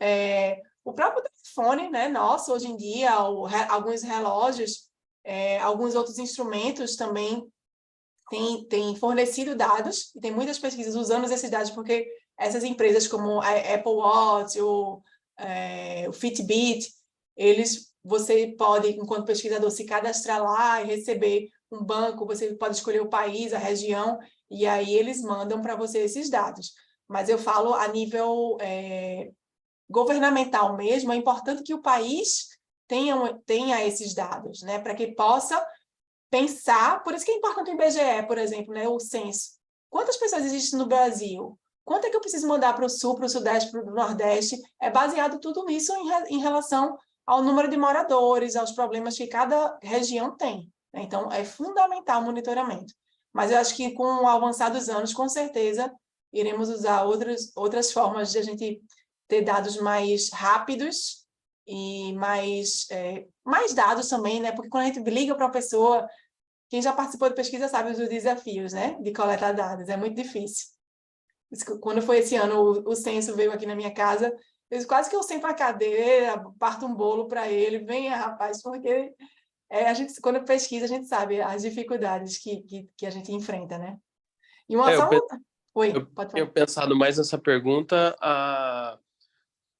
o próprio telefone, né, nosso, hoje em dia, alguns relógios, alguns outros instrumentos também têm fornecido dados, e tem muitas pesquisas usando esses dados, porque essas empresas como a Apple Watch, o Fitbit, você pode, enquanto pesquisador, se cadastrar lá e receber um banco, você pode escolher o país, a região, e aí eles mandam para você esses dados. Mas eu falo a nível governamental mesmo, é importante que o país tenha esses dados, né, para que possa pensar, por isso que é importante o IBGE, por exemplo, né, o censo. Quantas pessoas existem no Brasil? Quanto é que eu preciso mandar para o Sul, para o Sudeste, para o Nordeste? É baseado tudo isso em relação ao número de moradores, aos problemas que cada região tem. Então, é fundamental o monitoramento. Mas eu acho que com o avançar dos anos, com certeza, iremos usar outras formas de a gente ter dados mais rápidos e mais dados também, né? Porque quando a gente liga para uma pessoa, quem já participou de pesquisa sabe os desafios, né? De coletar dados, é muito difícil. Quando foi esse ano, o censo veio aqui na minha casa, quase que eu sento na cadeira, parto um bolo para ele, venha, rapaz, porque quando pesquisa, a gente sabe as dificuldades que a gente enfrenta, né? E uma só... Oi, pode falar. Eu pensado mais nessa pergunta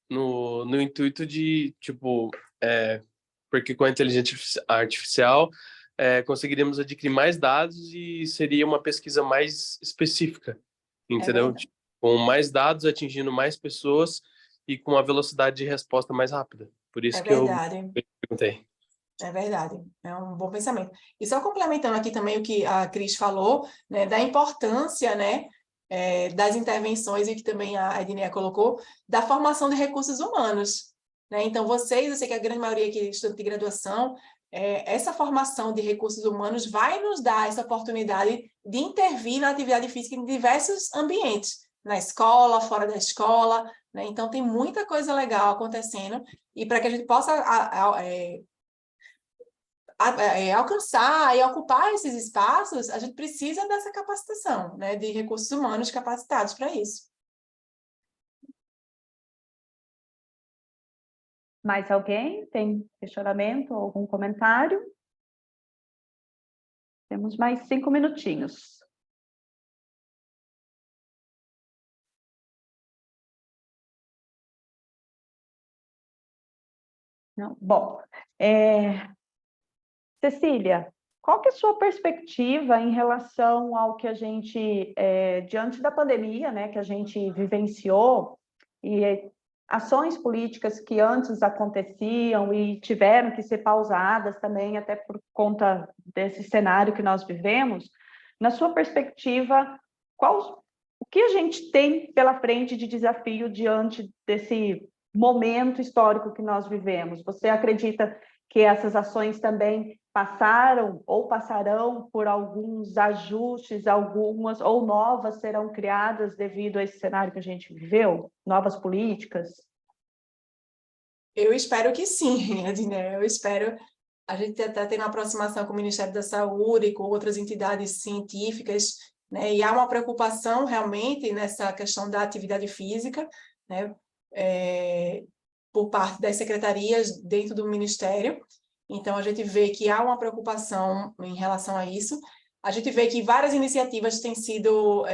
no intuito de, tipo, porque com a inteligência artificial conseguiríamos adquirir mais dados e seria uma pesquisa mais específica, entendeu? Com mais dados, atingindo mais pessoas e com uma velocidade de resposta mais rápida. Por isso que eu perguntei. É verdade, é um bom pensamento. E só complementando aqui também o que a Cris falou, né, da importância, né, das intervenções, e que também a Edneia colocou, da formação de recursos humanos. Né? Então, eu sei que a grande maioria aqui é estudante de graduação, essa formação de recursos humanos vai nos dar essa oportunidade de intervir na atividade física em diversos ambientes, na escola, fora da escola, né? Então, tem muita coisa legal acontecendo, e para que a gente possa alcançar e ocupar esses espaços, a gente precisa dessa capacitação, né, de recursos humanos capacitados para isso. Mais alguém tem questionamento ou algum comentário? Temos mais 5 minutinhos. Não? Bom, Cecília, qual que é a sua perspectiva em relação ao que a gente, diante da pandemia, né, que a gente vivenciou, e ações políticas que antes aconteciam e tiveram que ser pausadas também, até por conta desse cenário que nós vivemos, na sua perspectiva, o que a gente tem pela frente de desafio diante desse momento histórico que nós vivemos? Você acredita que essas ações também passaram ou passarão por alguns ajustes, algumas ou novas serão criadas devido a esse cenário que a gente viveu? Novas políticas? Eu espero que sim, Edneia, eu espero. A gente até tem uma aproximação com o Ministério da Saúde, com outras entidades científicas, né? E há uma preocupação realmente nessa questão da atividade física, né? Por parte das secretarias dentro do Ministério. Então, a gente vê que há uma preocupação em relação a isso. A gente vê que várias iniciativas têm sido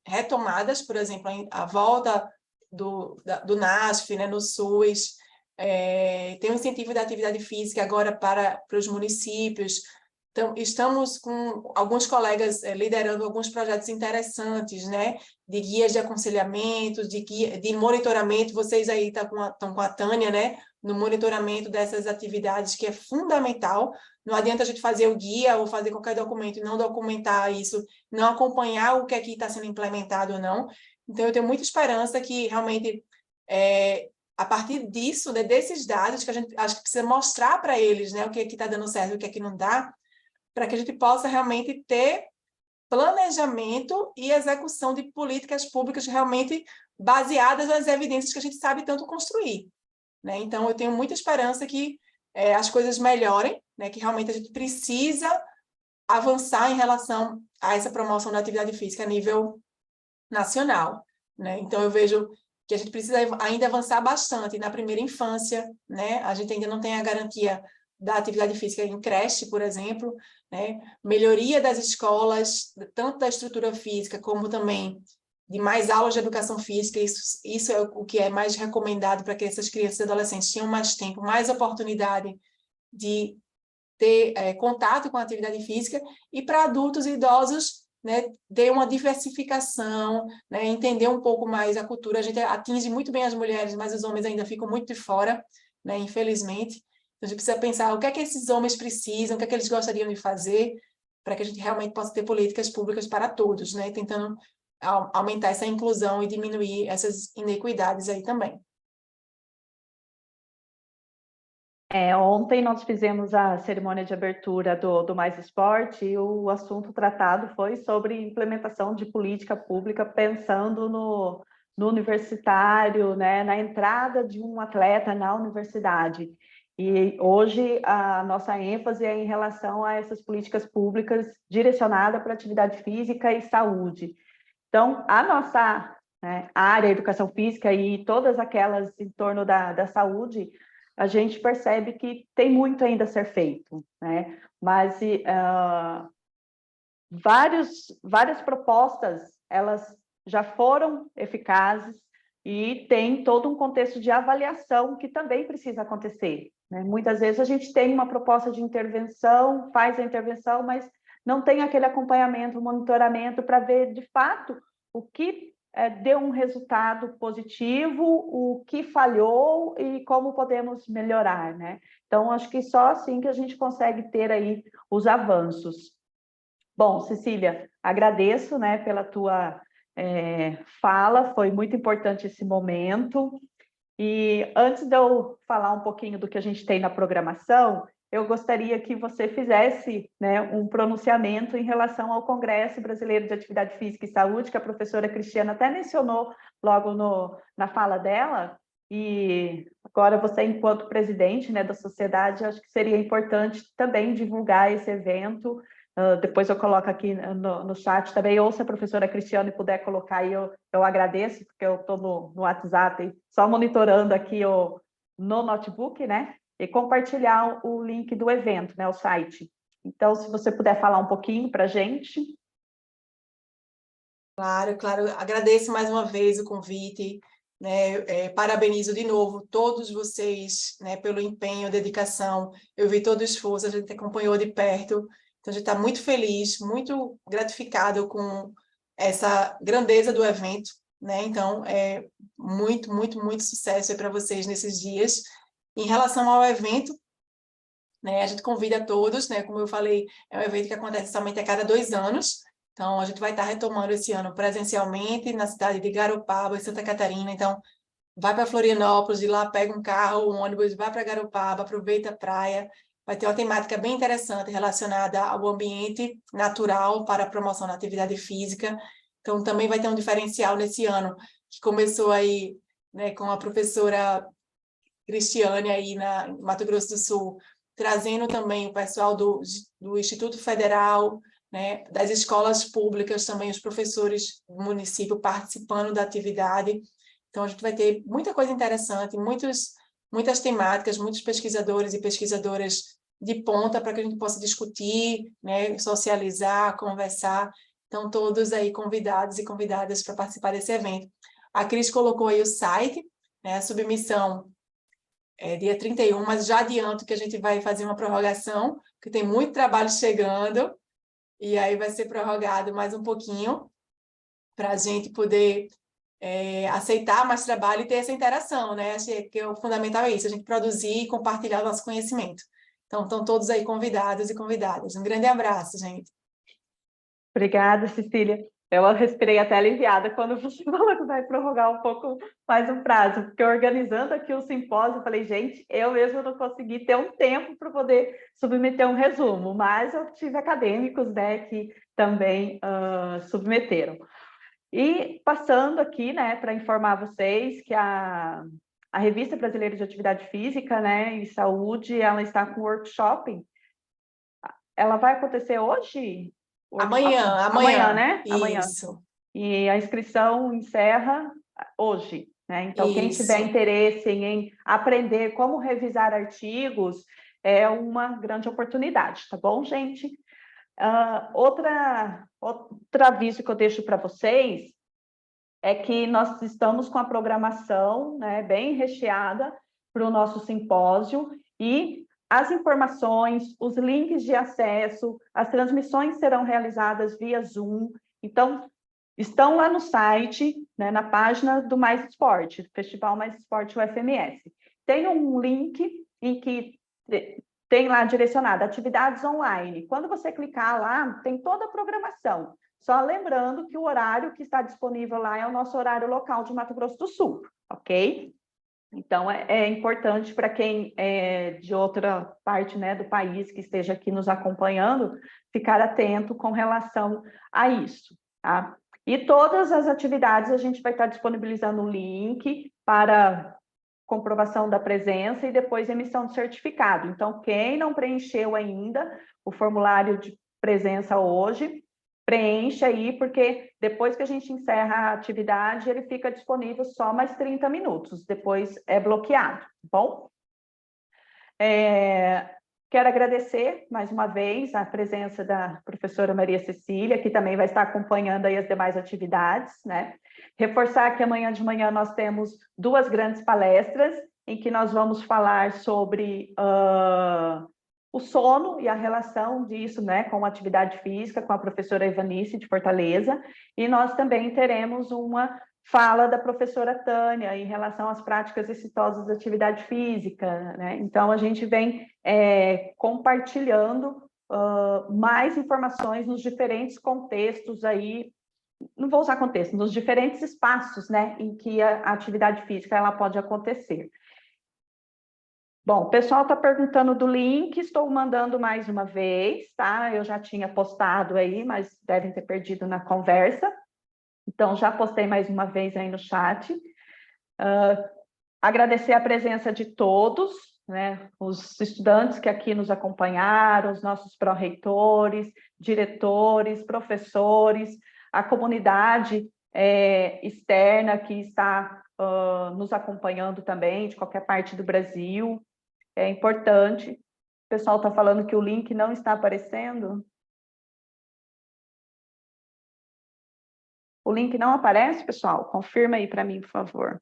retomadas, por exemplo, a volta do NASF, né, no SUS, tem o incentivo da atividade física agora para os municípios. Então, estamos com alguns colegas liderando alguns projetos interessantes, né, de guias de aconselhamento, de monitoramento. Vocês aí estão com a Tânia, né, no monitoramento dessas atividades, que é fundamental. Não adianta a gente fazer o guia ou fazer qualquer documento e não documentar isso, não acompanhar o que aqui está sendo implementado ou não. Então, eu tenho muita esperança que realmente, a partir disso, né, desses dados, que a gente acho que precisa mostrar para eles, né, o que é que está dando certo e o que é que não dá, para que a gente possa realmente ter planejamento e execução de políticas públicas realmente baseadas nas evidências que a gente sabe tanto construir, né? Então, eu tenho muita esperança que as coisas melhorem, né? Que realmente a gente precisa avançar em relação a essa promoção da atividade física a nível nacional, né? Então, eu vejo que a gente precisa ainda avançar bastante na primeira infância, né? A gente ainda não tem a garantia da atividade física em creche, por exemplo, né? Melhoria das escolas, tanto da estrutura física como também de mais aulas de educação física. Isso é o que é mais recomendado para que essas crianças e adolescentes tenham mais tempo, mais oportunidade de ter contato com a atividade física, e para adultos e idosos, né, ter uma diversificação, né, entender um pouco mais a cultura. A gente atinge muito bem as mulheres, mas os homens ainda ficam muito de fora, né, infelizmente. Então, a gente precisa pensar o que é que esses homens precisam, o que é que eles gostariam de fazer, para que a gente realmente possa ter políticas públicas para todos, né? Tentando aumentar essa inclusão e diminuir essas inequidades aí também. Ontem nós fizemos a cerimônia de abertura do Mais Esporte, e o assunto tratado foi sobre implementação de política pública, pensando no universitário, né, na entrada de um atleta na universidade. E hoje a nossa ênfase é em relação a essas políticas públicas direcionadas para atividade física e saúde. Então, a nossa área, educação física e todas aquelas em torno da saúde, a gente percebe que tem muito ainda a ser feito, né? Mas várias propostas, elas já foram eficazes, e tem todo um contexto de avaliação que também precisa acontecer, né? Muitas vezes a gente tem uma proposta de intervenção, faz a intervenção, mas não tem aquele acompanhamento, monitoramento para ver, de fato, o que deu um resultado positivo, o que falhou e como podemos melhorar, né? Então, acho que só assim que a gente consegue ter aí os avanços. Bom, Cecília, agradeço, né, pela tua fala, foi muito importante esse momento. E antes de eu falar um pouquinho do que a gente tem na programação, eu gostaria que você fizesse, né, um pronunciamento em relação ao Congresso Brasileiro de Atividade Física e Saúde, que a professora Cristiana até mencionou logo na fala dela, e agora você, enquanto presidente, né, da sociedade, acho que seria importante também divulgar esse evento. Depois eu coloco aqui no chat também, ou se a professora Cristiane puder colocar aí, eu agradeço, porque eu estou no WhatsApp, só monitorando aqui no notebook, né? E compartilhar o link do evento, né? O site. Então, se você puder falar um pouquinho para a gente. Claro, claro. Agradeço mais uma vez o convite, né? Parabenizo de novo todos vocês, né, pelo empenho, dedicação. Eu vi todo o esforço, a gente acompanhou de perto. Então, a gente está muito feliz, muito gratificado com essa grandeza do evento, né? Então, muito, muito, muito sucesso para vocês nesses dias. Em relação ao evento, né, a gente convida todos, né? Como eu falei, é um evento que acontece somente a cada 2 anos. Então, a gente vai estar retomando esse ano presencialmente na cidade de Garopaba, em Santa Catarina. Então, vai para Florianópolis, de lá pega um carro, um ônibus, vai para Garopaba, aproveita a praia. Vai ter uma temática bem interessante relacionada ao ambiente natural para a promoção da atividade física. Então, também vai ter um diferencial nesse ano, que começou aí, né, com a professora Cristiane aí em Mato Grosso do Sul, trazendo também o pessoal do Instituto Federal, né, das escolas públicas, também os professores do município participando da atividade. Então, a gente vai ter muita coisa interessante, muitas temáticas, muitos pesquisadores e pesquisadoras de ponta para que a gente possa discutir, né, socializar, conversar. Então, todos aí convidados e convidadas para participar desse evento. A Cris colocou aí o site, né, a submissão é dia 31, mas já adianto que a gente vai fazer uma prorrogação, porque tem muito trabalho chegando, e aí vai ser prorrogado mais um pouquinho, para a gente poder aceitar mais trabalho e ter essa interação, né? Acho que o fundamental é isso, a gente produzir e compartilhar o nosso conhecimento. Então, estão todos aí convidados e convidadas. Um grande abraço, gente. Obrigada, Cecília. Eu respirei até aliviada quando você falou que vai prorrogar um pouco mais o prazo, porque organizando aqui o simpósio, eu falei, gente, eu mesmo não consegui ter um tempo para poder submeter um resumo, mas eu tive acadêmicos, né, que também submeteram. E passando aqui, né, para informar vocês que a Revista Brasileira de Atividade Física, né, e Saúde, ela está com workshop. Ela vai acontecer hoje? Amanhã, né? Amanhã. Isso. E a inscrição encerra hoje, né? Então, quem Isso. tiver interesse em aprender como revisar artigos, é uma grande oportunidade, tá bom, gente? Outro aviso que eu deixo para vocês é que nós estamos com a programação, né, bem recheada para o nosso simpósio, e as informações, os links de acesso, as transmissões serão realizadas via Zoom. Então, estão lá no site, né, na página do Mais Esporte, Festival Mais Esporte UFMS. Tem um link em que tem lá direcionado atividades online. Quando você clicar lá, tem toda a programação. Só lembrando que o horário que está disponível lá é o nosso horário local de Mato Grosso do Sul, ok? Então, é importante para quem é de outra parte, né, do país que esteja aqui nos acompanhando, ficar atento com relação a isso, tá? E todas as atividades a gente vai estar disponibilizando um link para comprovação da presença e depois emissão de certificado. Então, quem não preencheu ainda o formulário de presença hoje, preencha aí, porque depois que a gente encerra a atividade, ele fica disponível só mais 30 minutos, depois é bloqueado, tá bom? Quero agradecer mais uma vez a presença da professora Maria Cecília, que também vai estar acompanhando aí as demais atividades, né? Reforçar que amanhã de manhã nós temos 2 grandes palestras, em que nós vamos falar sobre o sono e a relação disso, né, com a atividade física, com a professora Ivanice de Fortaleza, e nós também teremos uma fala da professora Tânia em relação às práticas exitosas da atividade física, né? Então, a gente vem compartilhando mais informações nos diferentes contextos aí, não vou usar contexto, nos diferentes espaços, né, em que a atividade física ela pode acontecer. Bom, o pessoal está perguntando do link, estou mandando mais uma vez, tá? Eu já tinha postado aí, mas devem ter perdido na conversa. Então, já postei mais uma vez aí no chat. Agradecer a presença de todos, né? Os estudantes que aqui nos acompanharam, os nossos pró-reitores, diretores, professores, a comunidade externa que está nos acompanhando também, de qualquer parte do Brasil. É importante. O pessoal está falando que o link não está aparecendo. O link não aparece, pessoal? Confirma aí para mim, por favor.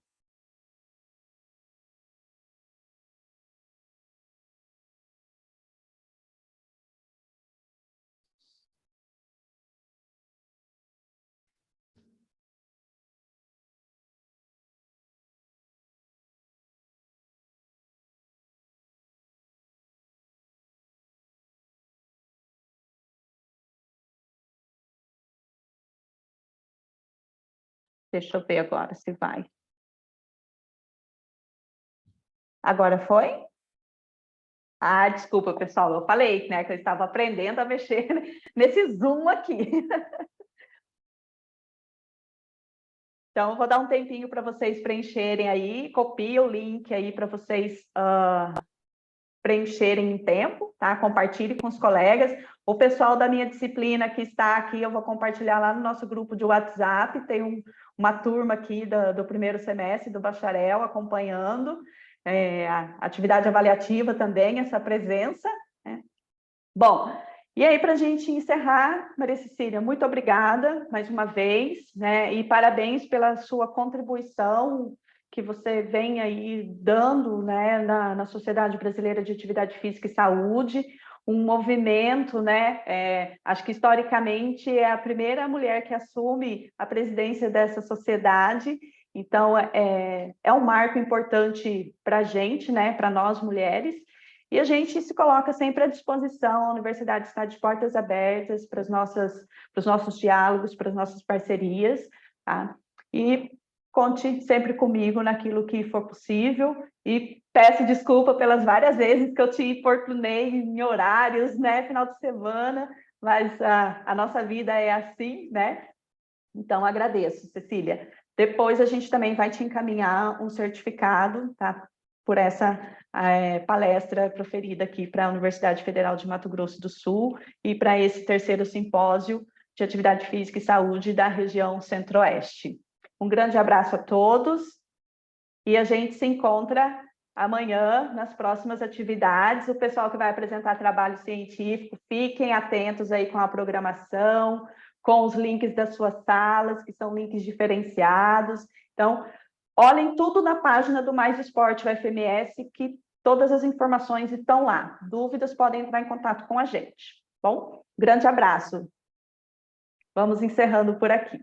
Deixa eu ver agora se vai. Agora foi? Ah, desculpa, pessoal, eu falei, né, que eu estava aprendendo a mexer nesse Zoom aqui. Então, eu vou dar um tempinho para vocês preencherem aí, copia o link aí para vocês preencherem em tempo, tá? Compartilhe com os colegas. O pessoal da minha disciplina que está aqui, eu vou compartilhar lá no nosso grupo de WhatsApp, tem uma turma aqui do primeiro semestre, do bacharel, acompanhando, a atividade avaliativa também, essa presença, né? Bom, e aí, para a gente encerrar, Maria Cecília, muito obrigada mais uma vez, né? E parabéns pela sua contribuição que você vem aí dando, né, na Sociedade Brasileira de Atividade Física e Saúde, um movimento, né? Acho que historicamente é a primeira mulher que assume a presidência dessa sociedade. Então, é um marco importante para a gente, né? Para nós mulheres. E a gente se coloca sempre à disposição, a universidade está de portas abertas para os nossos diálogos, para as nossas parcerias, tá? E conte sempre comigo naquilo que for possível e peço desculpa pelas várias vezes que eu te importunei em horários, né, final de semana, mas a nossa vida é assim, né? Então, agradeço, Cecília. Depois a gente também vai te encaminhar um certificado, tá? Por essa palestra proferida aqui para a Universidade Federal de Mato Grosso do Sul e para esse terceiro simpósio de Atividade Física e Saúde da região Centro-Oeste. Um grande abraço a todos e a gente se encontra amanhã nas próximas atividades. O pessoal que vai apresentar trabalho científico, fiquem atentos aí com a programação, com os links das suas salas, que são links diferenciados. Então, olhem tudo na página do Mais Esporte UFMS, que todas as informações estão lá. Dúvidas, podem entrar em contato com a gente. Bom, grande abraço. Vamos encerrando por aqui.